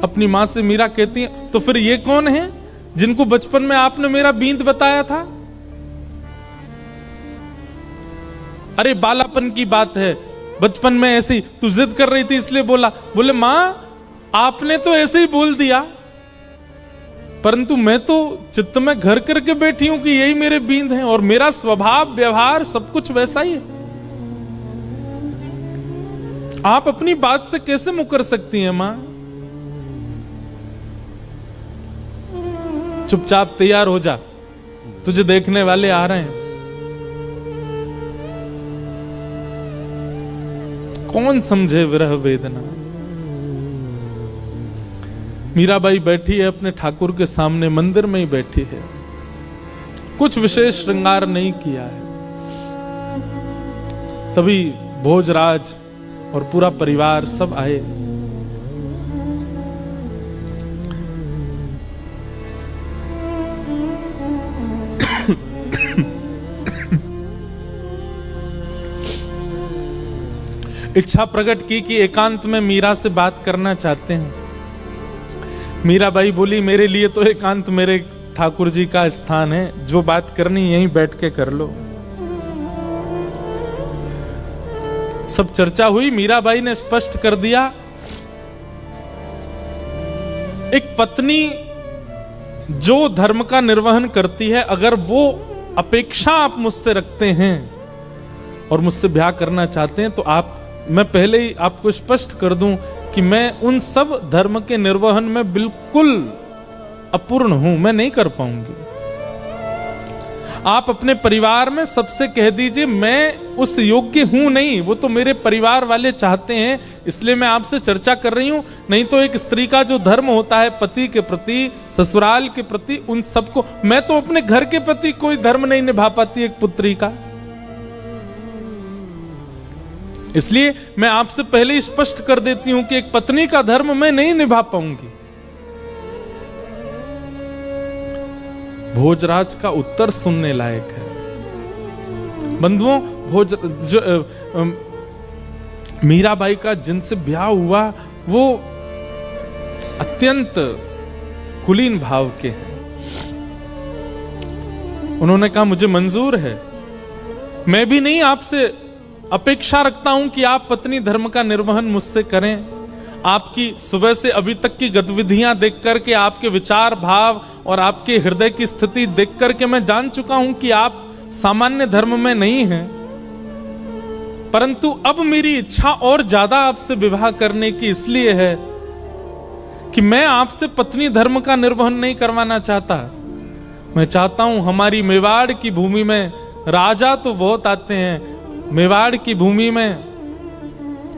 अपनी मां से मीरा कहती है, तो फिर ये कौन है जिनको बचपन में आपने मेरा बींद बताया था? अरे बालापन की बात है, बचपन में ऐसी तू जिद कर रही थी इसलिए बोला। बोले मां आपने तो ऐसे ही बोल दिया, परंतु मैं तो चित्त में घर करके बैठी हूं कि यही मेरे बींद हैं और मेरा स्वभाव व्यवहार सब कुछ वैसा ही है। आप अपनी बात से कैसे मुकर सकती हैं मां? चुपचाप तैयार हो जा, तुझे देखने वाले आ रहे हैं। कौन समझे विरह वेदना। मीराबाई बैठी है अपने ठाकुर के सामने, मंदिर में ही बैठी है, कुछ विशेष श्रृंगार नहीं किया है। तभी भोजराज और पूरा परिवार सब आए। इच्छा प्रकट की कि एकांत में मीरा से बात करना चाहते हैं। मीराबाई बोली, मेरे लिए तो एकांत मेरे ठाकुर जी का स्थान है, जो बात करनी यहीं बैठ के कर लो। सब चर्चा हुई, मीराबाई ने स्पष्ट कर दिया, एक पत्नी जो धर्म का निर्वहन करती है, अगर वो अपेक्षा आप मुझसे रखते हैं और मुझसे ब्याह करना चाहते हैं, तो मैं पहले ही आपको स्पष्ट कर दूं कि मैं उन सब धर्म के निर्वहन में बिल्कुल अपूर्ण हूं, मैं नहीं कर पाऊंगी। आप अपने परिवार में सबसे कह दीजिए मैं उस योग्य हूं नहीं, वो तो मेरे परिवार वाले चाहते हैं इसलिए मैं आपसे चर्चा कर रही हूं। नहीं तो एक स्त्री का जो धर्म होता है पति के प्रति, ससुराल के प्रति, उन सबको, मैं तो अपने घर के प्रति कोई धर्म नहीं निभा पाती एक पुत्री का। इसलिए मैं आपसे पहले ही स्पष्ट कर देती हूं कि एक पत्नी का धर्म मैं नहीं निभा पाऊंगी। भोजराज का उत्तर सुनने लायक है। बंधुओं, मीराबाई का जिनसे ब्याह हुआ वो अत्यंत कुलीन भाव के हैं। उन्होंने कहा मुझे मंजूर है, मैं भी नहीं आपसे अपेक्षा रखता हूं कि आप पत्नी धर्म का निर्वहन मुझसे करें। आपकी सुबह से अभी तक की गतिविधियां देख करके, आपके विचार भाव और आपके हृदय की स्थिति देख करके मैं जान चुका हूं कि आप सामान्य धर्म में नहीं हैं। परंतु अब मेरी इच्छा और ज्यादा आपसे विवाह करने की इसलिए है कि मैं आपसे पत्नी धर्म का निर्वहन नहीं करवाना चाहता। मैं चाहता हूं हमारी मेवाड़ की भूमि में राजा तो बहुत आते हैं, मेवाड़ की भूमि में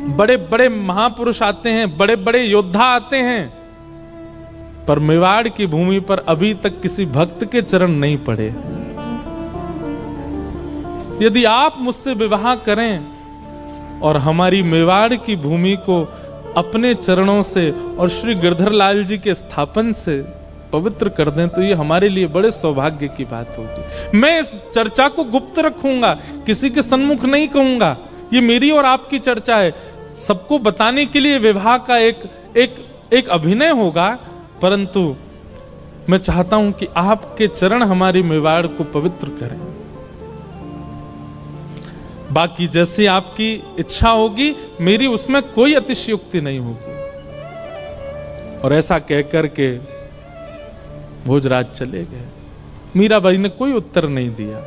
बड़े बड़े महापुरुष आते हैं, बड़े बड़े योद्धा आते हैं, पर मेवाड़ की भूमि पर अभी तक किसी भक्त के चरण नहीं पड़े। यदि आप मुझसे विवाह करें और हमारी मेवाड़ की भूमि को अपने चरणों से और श्री गिरधर लाल जी के स्थापन से पवित्र कर दें तो ये हमारे लिए बड़े सौभाग्य की बात होगी। मैं इस चर्चा को गुप्त रखूंगा, किसी के सन्मुख नहीं कहूंगा। ये मेरी और आपकी चर्चा है, सबको बताने के लिए विवाह का एक अभिनय होगा, परंतु मैं चाहता हूं कि आपके चरण हमारी मेवाड़ को पवित्र करें। बाकी जैसी आपकी इच्छा होगी, मेरी उसमें कोई अतिशयोक्ति नहीं होगी। और ऐसा कहकर के भोजराज चले गए। मीराबाई ने कोई उत्तर नहीं दिया।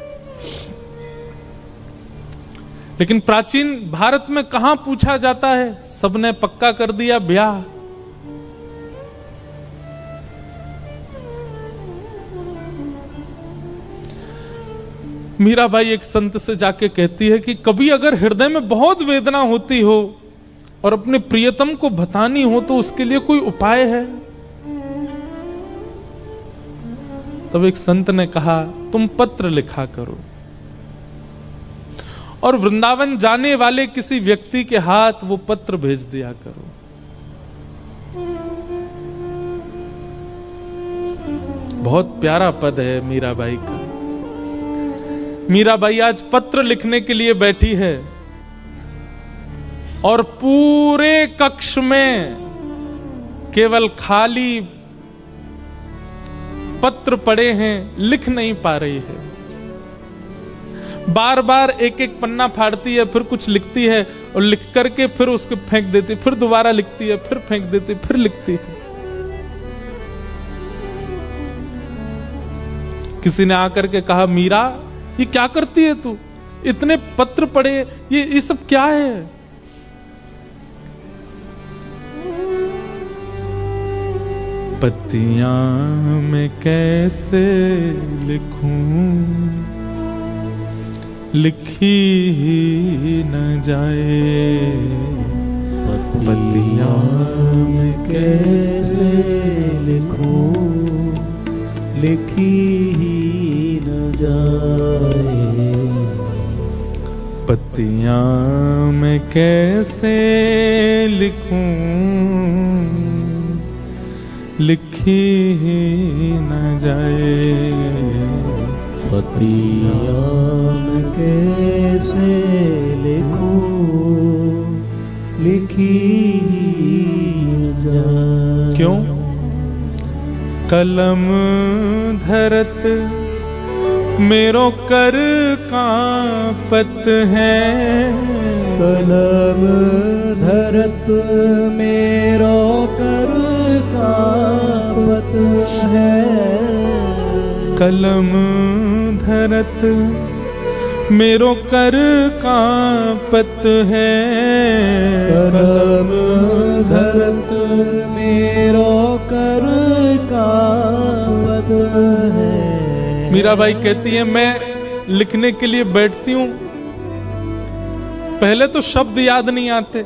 लेकिन प्राचीन भारत में कहां पूछा जाता है, सबने पक्का कर दिया ब्याह। मीराबाई एक संत से जाके कहती है कि कभी अगर हृदय में बहुत वेदना होती हो और अपने प्रियतम को बतानी हो तो उसके लिए कोई उपाय है? तब एक संत ने कहा तुम पत्र लिखा करो और वृंदावन जाने वाले किसी व्यक्ति के हाथ वो पत्र भेज दिया करो। बहुत प्यारा पद है मीराबाई का। मीराबाई आज पत्र लिखने के लिए बैठी है और पूरे कक्ष में केवल खाली पत्र पड़े हैं, लिख नहीं पा रही है। बार बार एक एक पन्ना फाड़ती है, फिर कुछ लिखती है और लिख करके फिर उसको फेंक देती, फिर दोबारा लिखती है, फिर फेंक देती, फिर लिखती है। किसी ने आकर के कहा मीरा ये क्या करती है तू, इतने पत्र पड़े, ये सब क्या है? पत्तियां मैं कैसे लिखूं, लिखी ही न जाए। पत्तियां मैं कैसे लिखूं, लिखी ही न जाए। पत्तियां मैं कैसे लिखूं, लिखी ही न जाए। पत्तियां मैं कैसे लिखूं, लिखी ही न जाए। क्यों? कलम धरत मेरो कर कांपत है। कलम धरत मेरो कर कांपत है। कलम धरत मेरो कर कांपत है। कलम धरत मेरो कर कांपत है। मीराबाई कहती है मैं लिखने के लिए बैठती हूं, पहले तो शब्द याद नहीं आते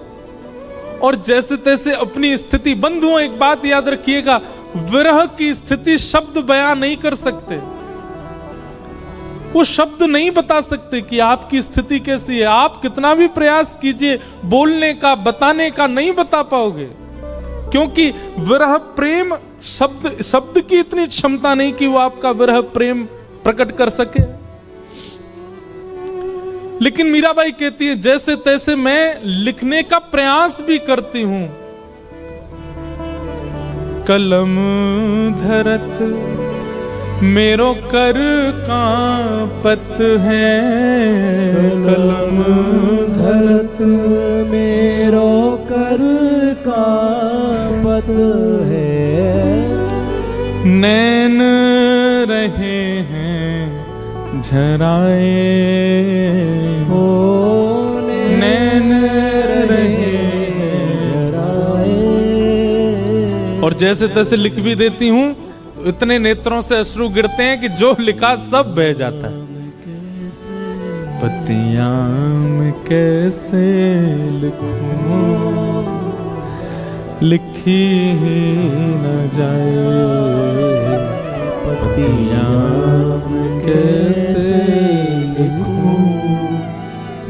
और जैसे तैसे अपनी स्थिति। बंधुओं, एक बात याद रखिएगा, विरह की स्थिति शब्द बयां नहीं कर सकते। वो शब्द नहीं बता सकते कि आपकी स्थिति कैसी है। आप कितना भी प्रयास कीजिए बोलने का, बताने का, नहीं बता पाओगे, क्योंकि विरह प्रेम शब्द की इतनी क्षमता नहीं कि वो आपका विरह प्रेम प्रकट कर सके। लेकिन मीराबाई कहती है जैसे तैसे मैं लिखने का प्रयास भी करती हूं। कलम धरत मेरो कर कांपत है, कलम धरत मेरो कर कांपत है। नैन रहे हैं झराए हो, नैन रहे झराए। और जैसे तैसे लिख भी देती हूं तो इतने नेत्रों से अश्रु गिरते हैं कि जो लिखा सब बह जाता है। पत्तियां मैं कैसे लिखूं, लिखी ही न जाए। पत्तियां मैं कैसे लिखूं,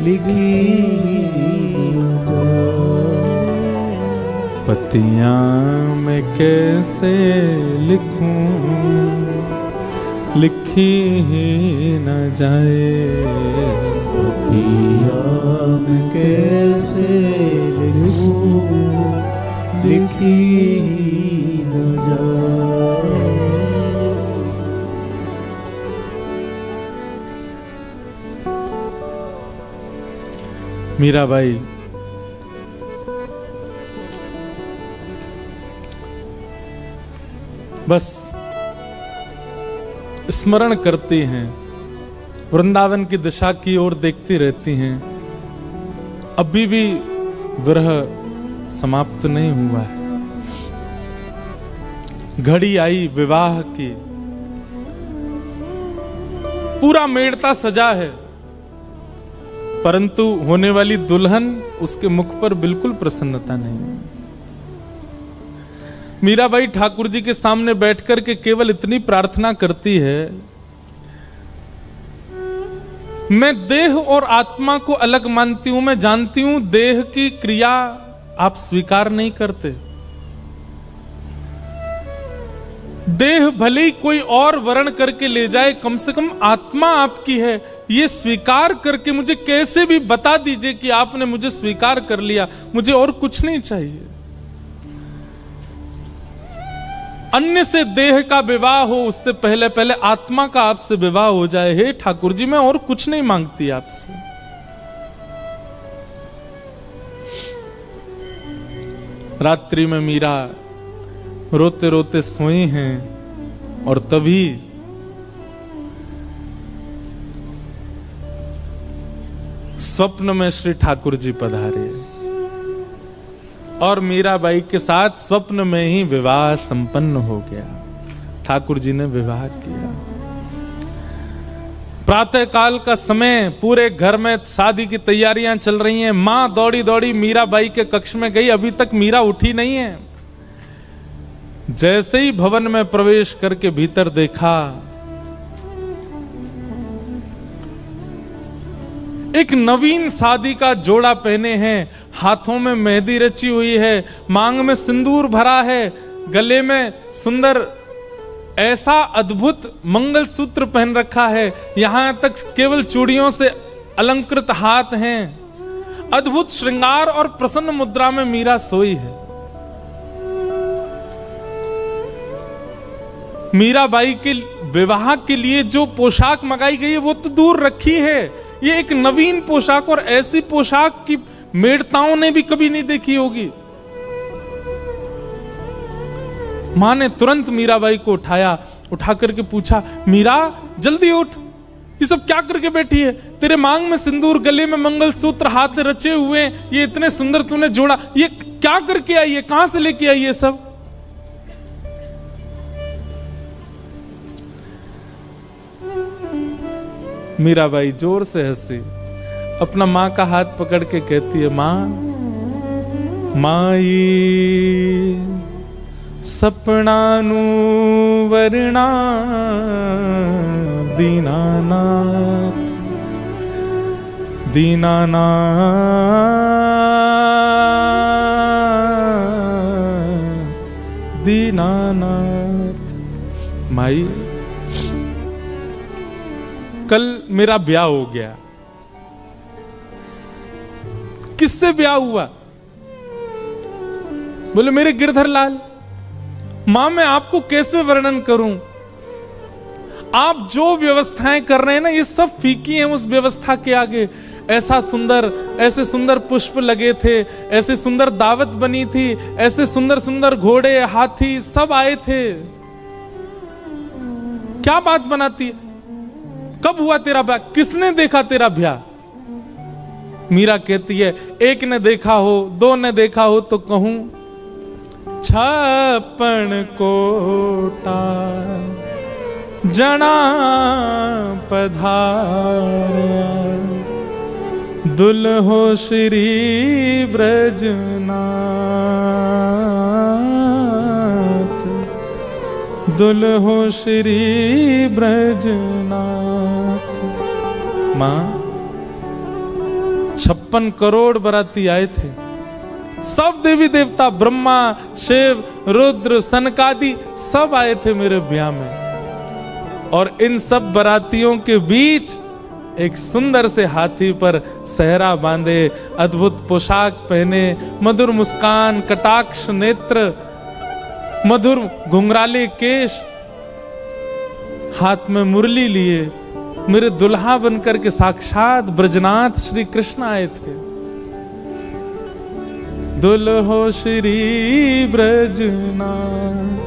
लिखी न जाए। पत्तियां मैं कैसे लिखूं, लिखी ही न जाए। पत्तियां मैं कैसे लिखूं, लिखी न जाए। मीराबाई बस स्मरण करती हैं, वृंदावन की दिशा की ओर देखती रहती हैं। अभी भी विरह समाप्त नहीं हुआ है। घड़ी आई विवाह की, पूरा मेड़ता सजा है, परंतु होने वाली दुल्हन, उसके मुख पर बिल्कुल प्रसन्नता नहीं है। मीराबाई ठाकुर जी के सामने बैठकर के केवल इतनी प्रार्थना करती है, मैं देह और आत्मा को अलग मानती हूं। मैं जानती हूं देह की क्रिया आप स्वीकार नहीं करते। देह भले ही कोई और वर्ण करके ले जाए, कम से कम आत्मा आपकी है, ये स्वीकार करके मुझे कैसे भी बता दीजिए कि आपने मुझे स्वीकार कर लिया। मुझे और कुछ नहीं चाहिए। अन्य से देह का विवाह हो, उससे पहले पहले आत्मा का आपसे विवाह हो जाए। हे ठाकुर जी, मैं और कुछ नहीं मांगती आपसे। रात्रि में मीरा रोते रोते सोई हैं और तभी स्वप्न में श्री ठाकुर जी पधारे और मीराबाई के साथ स्वप्न में ही विवाह संपन्न हो गया। ठाकुर जी ने विवाह किया। प्रातः काल का समय, पूरे घर में शादी की तैयारियां चल रही हैं। मां दौड़ी दौड़ी मीराबाई के कक्ष में गई, अभी तक मीरा उठी नहीं है। जैसे ही भवन में प्रवेश करके भीतर देखा, एक नवीन शादी का जोड़ा पहने हैं, हाथों में मेहंदी रची हुई है, मांग में सिंदूर भरा है, गले में सुंदर ऐसा अद्भुत मंगलसूत्र पहन रखा है, यहां तक केवल चूड़ियों से अलंकृत हाथ हैं। अद्भुत श्रृंगार और प्रसन्न मुद्रा में मीरा सोई है। मीराबाई के विवाह के लिए जो पोशाक मंगाई गई है वो तो दूर रखी है, ये एक नवीन पोशाक, और ऐसी पोशाक की मेड़ताओं ने भी कभी नहीं देखी होगी। मां ने तुरंत मीराबाई को उठाया, उठा करके पूछा, मीरा जल्दी उठ, ये सब क्या करके बैठी है? तेरे मांग में सिंदूर, गले में मंगलसूत्र, हाथ रचे हुए, ये इतने सुंदर तूने जोड़ा, ये क्या करके आई है? कहां से लेके आई है सब? मीराबाई जोर से हंसी, अपना माँ का हाथ पकड़ के कहती है, माँ माई सपनानु वरना दीनानाथ दीनानाथ दीनानाथ। माई कल मेरा ब्याह हो गया। किससे ब्याह हुआ? बोले मेरे गिरधर लाल। मां मैं आपको कैसे वर्णन करूं? आप जो व्यवस्थाएं कर रहे हैं ना, ये सब फीकी हैं उस व्यवस्था के आगे। ऐसा सुंदर, ऐसे सुंदर पुष्प लगे थे, ऐसे सुंदर दावत बनी थी, ऐसे सुंदर सुंदर घोड़े हाथी सब आए थे। क्या बात बनाती है? कब हुआ तेरा ब्याह? किसने देखा तेरा ब्याह? मीरा कहती है, एक ने देखा हो, दो ने देखा हो तो कहूं 56 कोटा जना पधारया, दुल्हो श्री ब्रजनाथ, दुल्हो श्री ब्रजनाथ। मां 56 करोड़ बराती आए थे। सब देवी देवता, ब्रह्मा, शिव, रुद्र, सनकादि सब आए थे मेरे ब्याह में। और इन सब बरातियों के बीच एक सुंदर से हाथी पर सहरा बांधे, अद्भुत पोशाक पहने, मधुर मुस्कान, कटाक्ष नेत्र, मधुर घुंघराले केश, हाथ में मुरली लिए मेरे दुल्हा बनकर के साक्षात ब्रजनाथ श्री कृष्ण आए थे। दुल्हो श्री ब्रजनाथ।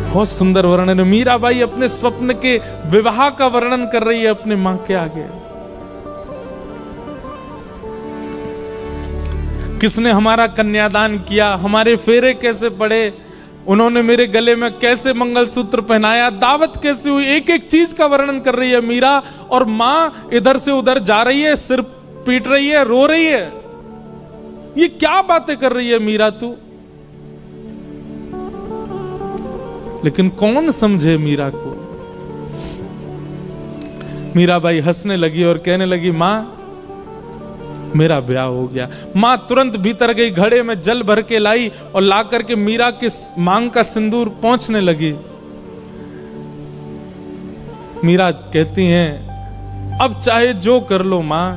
बहुत सुंदर वर्णन है। मीराबाई अपने स्वप्न के विवाह का वर्णन कर रही है अपने मां के आगे। किसने हमारा कन्यादान किया, हमारे फेरे कैसे पड़े, उन्होंने मेरे गले में कैसे मंगलसूत्र पहनाया, दावत कैसे हुई, एक एक चीज का वर्णन कर रही है मीरा। और मां इधर से उधर जा रही है, सिर पीट रही है, रो रही है। ये क्या बातें कर रही है मीरा तू? लेकिन कौन समझे मीरा को? मीराबाई हंसने लगी और कहने लगी, मां मेरा ब्याह हो गया। मां तुरंत भीतर गई, घड़े में जल भर के लाई और ला करके मीरा के मांग का सिंदूर पोंछने लगी। मीरा कहती हैं, अब चाहे जो कर लो मां,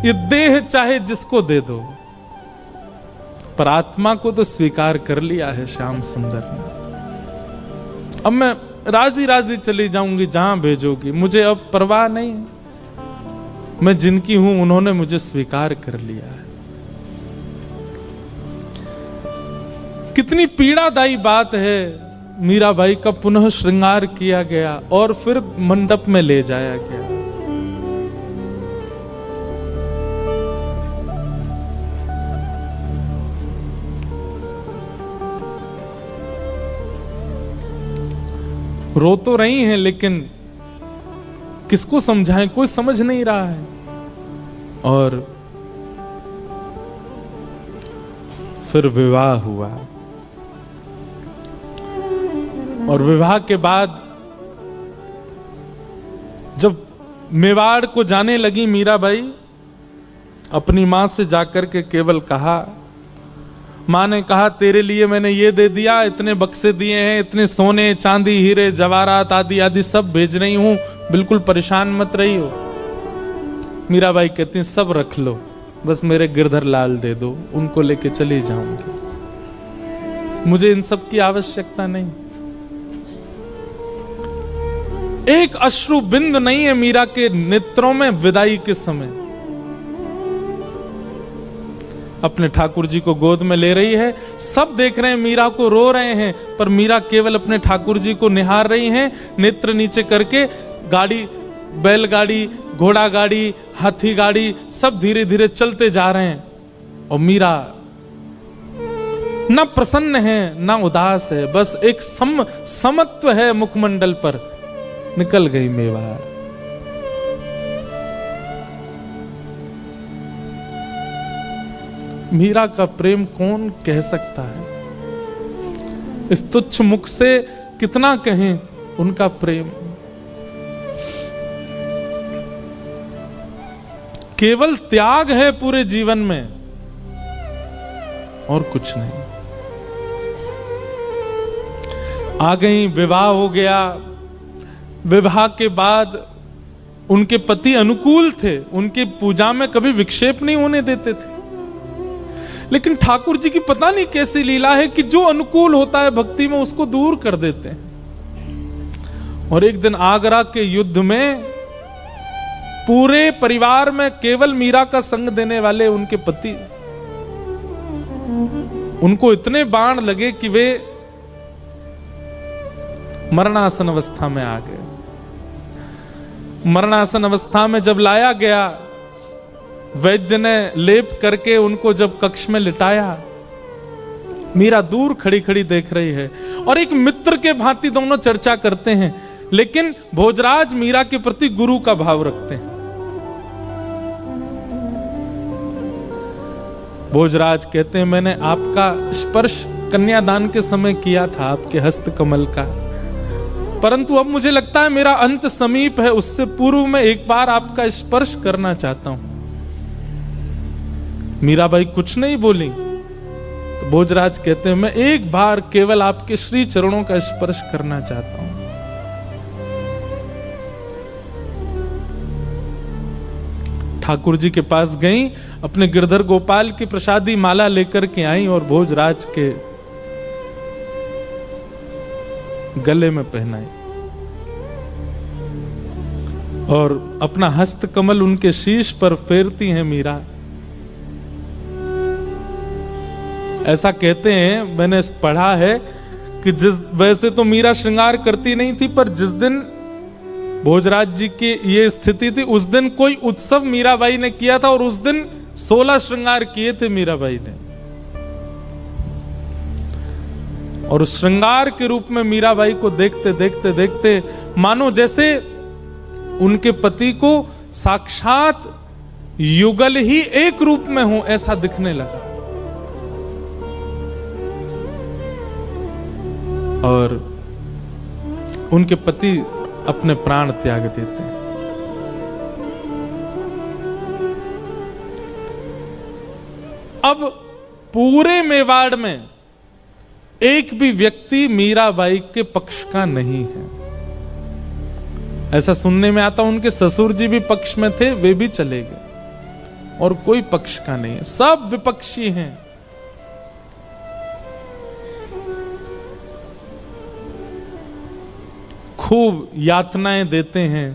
ये देह चाहे जिसको दे दो, पर आत्मा को तो स्वीकार कर लिया है श्याम सुंदर ने। अब मैं राजी राजी चली जाऊंगी जहां भेजोगी, मुझे अब परवाह नहीं। मैं जिनकी हूं उन्होंने मुझे स्वीकार कर लिया है। कितनी पीड़ादायी बात है। मीराबाई का पुनः श्रृंगार किया गया और फिर मंडप में ले जाया गया। रो तो रही हैं, लेकिन किसको समझाएं, कोई समझ नहीं रहा है। और फिर विवाह हुआ। और विवाह के बाद जब मेवाड़ को जाने लगी मीराबाई, अपनी मां से जाकर के केवल कहा, मां ने कहा तेरे लिए मैंने ये दे दिया, इतने बक्से दिए हैं, इतने सोने चांदी हीरे जवाहरात आदि आदि सब भेज रही हूं, बिल्कुल परेशान मत रही हो। मीराबाई कहती हैं सब रख लो, बस मेरे गिरधर लाल दे दो, उनको लेके चली जाऊंगी, मुझे इन सब की आवश्यकता नहीं। एक अश्रु बिंद नहीं है मीरा के नेत्रों में विदाई के समय। अपने ठाकुर जी को गोद में ले रही है, सब देख रहे हैं, मीरा को रो रहे हैं, पर मीरा केवल अपने ठाकुर जी को निहार रही हैं, नेत्र नीचे करके। गाड़ी, बैलगाड़ी, घोड़ा गाड़ी, हाथी गाड़ी सब धीरे धीरे चलते जा रहे हैं और मीरा ना प्रसन्न है ना उदास है, बस एक समत्व है मुखमंडल पर। निकल गई मेवाड़। मीरा का प्रेम कौन कह सकता है? इस तुच्छ मुख से कितना कहें उनका प्रेम। केवल त्याग है पूरे जीवन में और कुछ नहीं। आ गई, विवाह हो गया। विवाह के बाद उनके पति अनुकूल थे, उनकी पूजा में कभी विक्षेप नहीं होने देते थे। लेकिन ठाकुर जी की पता नहीं कैसी लीला है कि जो अनुकूल होता है भक्ति में उसको दूर कर देते हैं। और एक दिन आगरा के युद्ध में पूरे परिवार में केवल मीरा का संग देने वाले उनके पति, उनको इतने बाण लगे कि वे मरणासन अवस्था में आ गए। मरणासन अवस्था में जब लाया गया, वैद्य ने लेप करके उनको जब कक्ष में लिटाया, मीरा दूर खड़ी खड़ी देख रही है और एक मित्र के भांति दोनों चर्चा करते हैं। लेकिन भोजराज मीरा के प्रति गुरु का भाव रखते हैं। भोजराज कहते हैं, मैंने आपका स्पर्श कन्यादान के समय किया था, आपके हस्त कमल का, परंतु अब मुझे लगता है मेरा अंत समीप है, उससे पूर्व में एक बार आपका स्पर्श करना चाहता हूं। मीराबाई कुछ नहीं बोली। तो भोजराज कहते हैं, मैं एक बार केवल आपके श्री चरणों का स्पर्श करना चाहता हूं। ठाकुर जी के पास गई, अपने गिरधर गोपाल की प्रसादी माला लेकर के आई और भोजराज के गले में पहनाई और अपना हस्त कमल उनके शीश पर फेरती हैं मीरा। ऐसा कहते हैं, मैंने पढ़ा है कि वैसे तो मीरा श्रृंगार करती नहीं थी, पर जिस दिन भोजराज जी की ये स्थिति थी, उस दिन कोई उत्सव मीराबाई ने किया था और उस दिन 16 श्रृंगार किए थे मीराबाई ने। और उस श्रृंगार के रूप में मीराबाई को देखते देखते देखते मानो जैसे उनके पति को साक्षात युगल ही एक रूप में हो, ऐसा दिखने लगा। और उनके पति अपने प्राण त्याग देते हैं। अब पूरे मेवाड़ में एक भी व्यक्ति मीराबाई के पक्ष का नहीं है। ऐसा सुनने में आता, उनके ससुर जी भी पक्ष में थे, वे भी चले गए और कोई पक्ष का नहीं है, सब विपक्षी हैं। खूब यातनाएं देते हैं,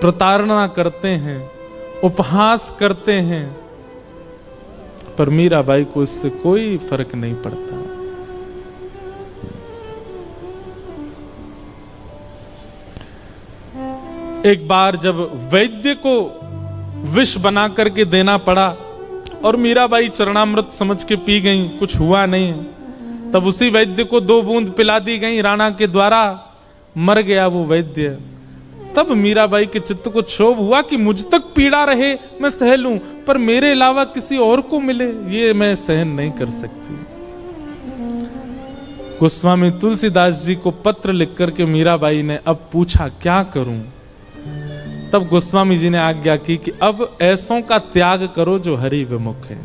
प्रताड़ना करते हैं, उपहास करते हैं, पर मीराबाई को इससे कोई फर्क नहीं पड़ता। एक बार जब वैद्य को विष बना करके देना पड़ा और मीराबाई चरणामृत समझ के पी गई, कुछ हुआ नहीं, तब उसी वैद्य को 2 बूंद पिला दी गई राणा के द्वारा, मर गया वो वैद्य। तब मीराबाई के चित्त को क्षोभ हुआ कि मुझ तक पीड़ा रहे मैं सह लूं, पर मेरे अलावा किसी और को मिले ये मैं सहन नहीं कर सकती। गोस्वामी तुलसीदास जी को पत्र लिख करके मीराबाई ने अब पूछा क्या करूं। तब गोस्वामी जी ने आज्ञा की कि अब ऐसों का त्याग करो जो हरि विमुख है।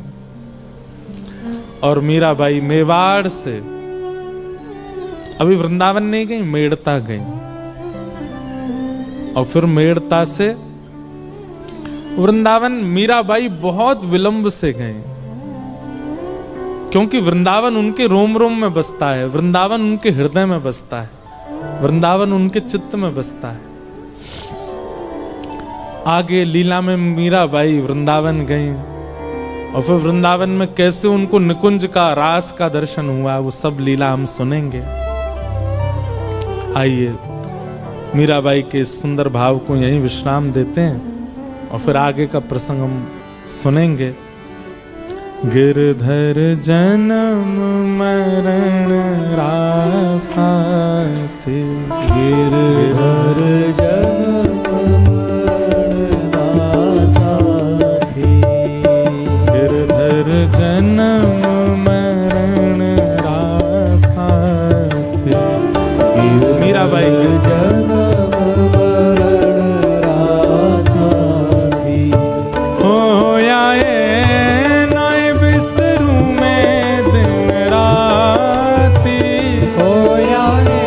और मीराबाई मेवाड़ से अभी वृंदावन नहीं गई, मेड़ता गई, और फिर मेड़ता से वृंदावन मीराबाई बहुत विलंब से गई, क्योंकि वृंदावन उनके रोम रोम में बसता है, वृंदावन उनके हृदय में बसता है, वृंदावन उनके चित्त में बसता है। आगे लीला में मीराबाई वृंदावन गई और फिर वृंदावन में कैसे उनको निकुंज का, रास का दर्शन हुआ, वो सब लीला हम सुनेंगे। आइए मीराबाई के सुंदर भाव को यहीं विश्राम देते हैं और फिर आगे का प्रसंग हम सुनेंगे। गिरधर जन्म मरण रासाते, गिरधर जन्म मरण रासाते, गिरधर जन्म मरण रासाते। मीराबाई जन्म मरण रासाते, हो आए नाय बिस्तरू में दिन राती, हो आए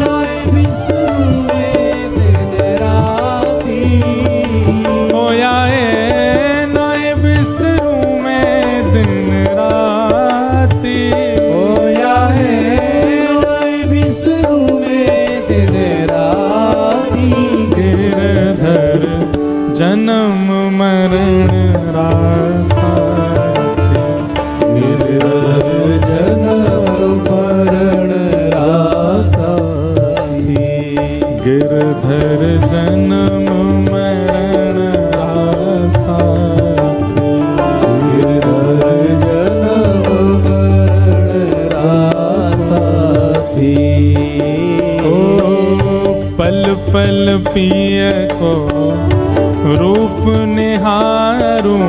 नाय बिस्तरू में दिन राती, हो आए नाय बिस्तरू में दिन राती, हो आए नाय बिस्तरू में दिन राती, गिरधर जन्म मरण रासाते, गिरधर जन्म मरण रासाते, गिरधर जन्म मरण रासाते, गिरधर जन्म मरण रासाते, ओ पल पल पिय को रूप निहारूं,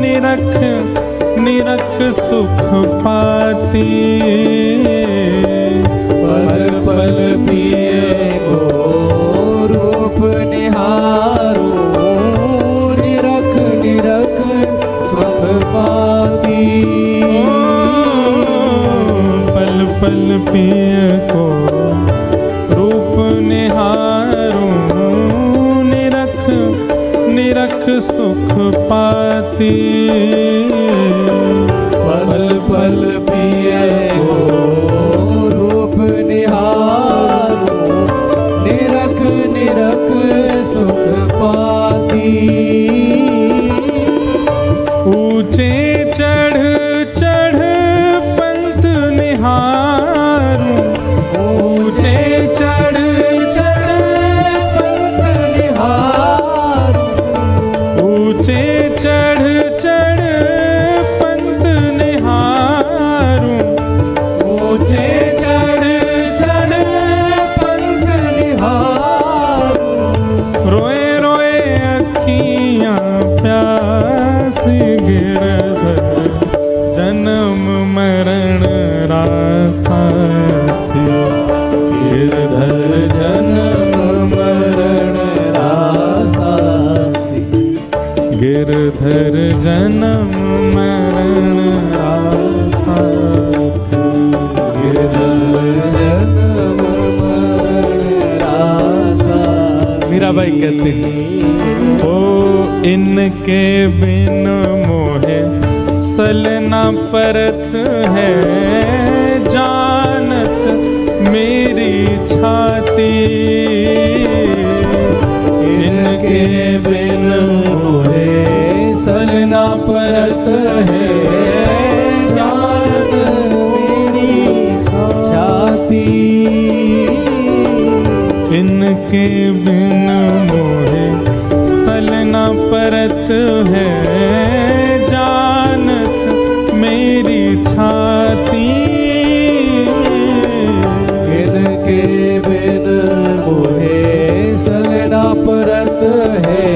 निरख निरख सुख पाती, पल पल पिए को रूप निहारूं, निरख निरख सुख पाती, पल पल पिय को रूप निहारूं, निरख निरख सुख पाती, पल पल पिए को रूप निहारूं, निरख निरख सुख पाती, ऊंचे चढ़ चढ़ पंथ निहारूं, ऊंचे चढ़ चढ़ पंथ निहारूं, ऊंचे चढ़ चढ़ पंथ निहारूं, ऊंचे चढ़ चढ़ पंथ निहारूं, रोए रोए अखियां प्यासी, गिरधर जन्म मरण रासाते, गिरधर जन्म मरण रासाते, गिरधर जन्म मरण रासाते, गिरधर जन्म मरण रासाते। मीराबाई कहते हैं, ओ इनके बिन मोहे सलना परत है, जानत मेरी छाती, इनके बिन मोहे सलना परत है, जानत मेरी छाती, इनके बिन मोहे सलना परत है, जानत मेरी छाती, इनके बिन मोहे सलना परत है,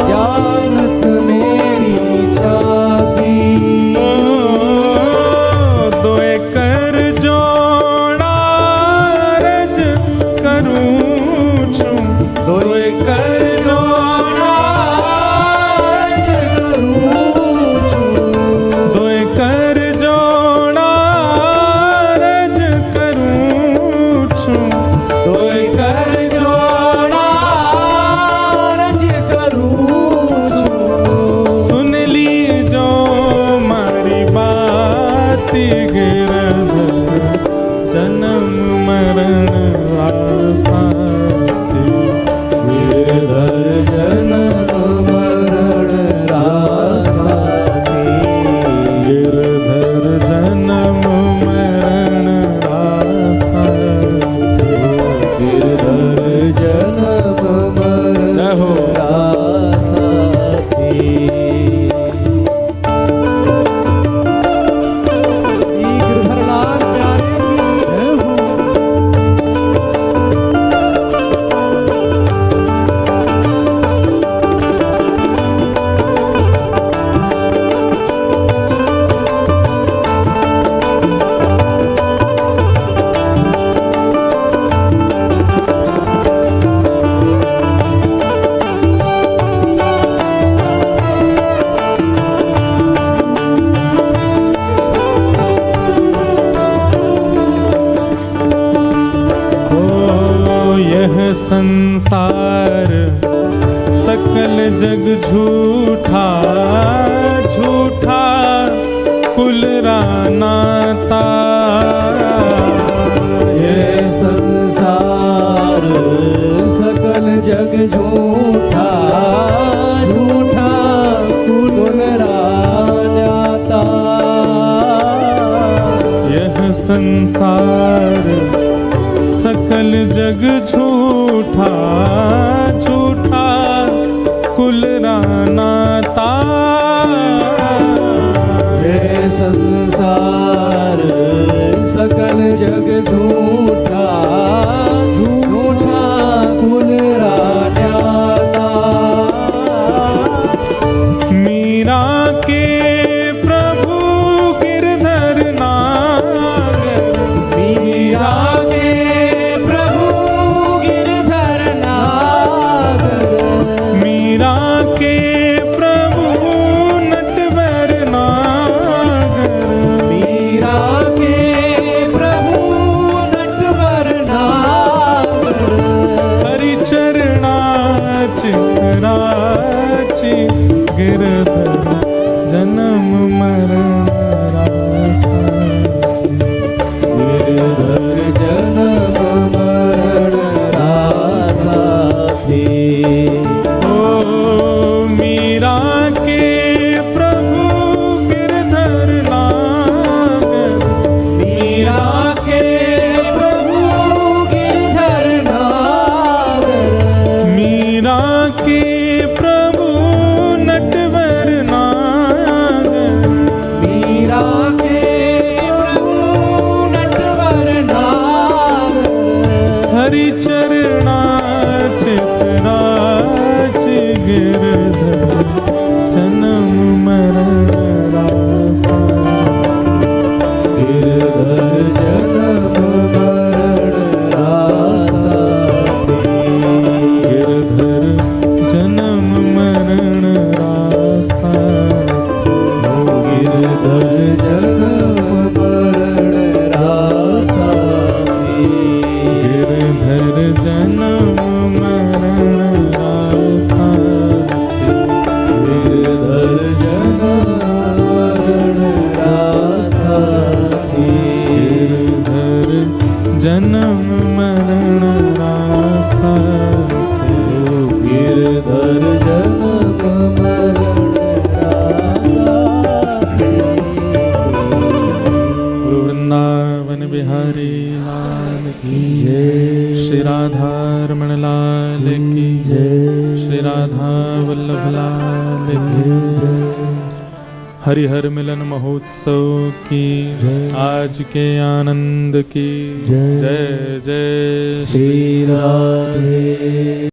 जानत मेरी छाती, दोए कर जोड़ा रज करूं छूं, दोए कर जोड़ा रज करूं छूं, दोए कर संसार सकल जग झूठा, झूठा कुल रानाता। ये संसार सकल जग झूठा, झूठा कुल रानाता। यह संसार सकल जग झूठा, झूठा कुल रानाता। ये संसार सकल जग झूठा, झूठा कुल रानाता। मीरा के प्रभु गिरधर नागर, मीरा के प्रभु गिरधर नागर। मीरा के प्रभु नटवर नागर। मीरा के प्रभु नटवर नागर। हरिचरणा चितराची गिरधर जन्म मरण रासा। गिरधर जन्म मरण रासा थी। ओ मीरा के प्रभु गिरधर नागर। मीरा के प्रभु गिरधर नागर। मीरा के प्रभु नटवर नागर। मीरा के प्रभु नटवर नागर। हरिचरणा चितराची गिरधर जन्म मरण रासा। गिरधर जन्म मरण रासा थी। गिरधर जन्म मरण रासा। गिरधर जन्म मरण रासा थी। गिरधर जन्म मरण रासा। गिरधर जन्म मरण रासा थी। गिरधर जन्म मरण रासा। गिरधर जन्म मरण रासा थी। गुरु वृंदावन बिहारी लाल की जय। श्री राधा रमण लाल की जय। श्री राधा वल्लभ लाल की। हरिहर मिलन महोत्सव की आज के आनंद की जय। जय जय श्री राधे।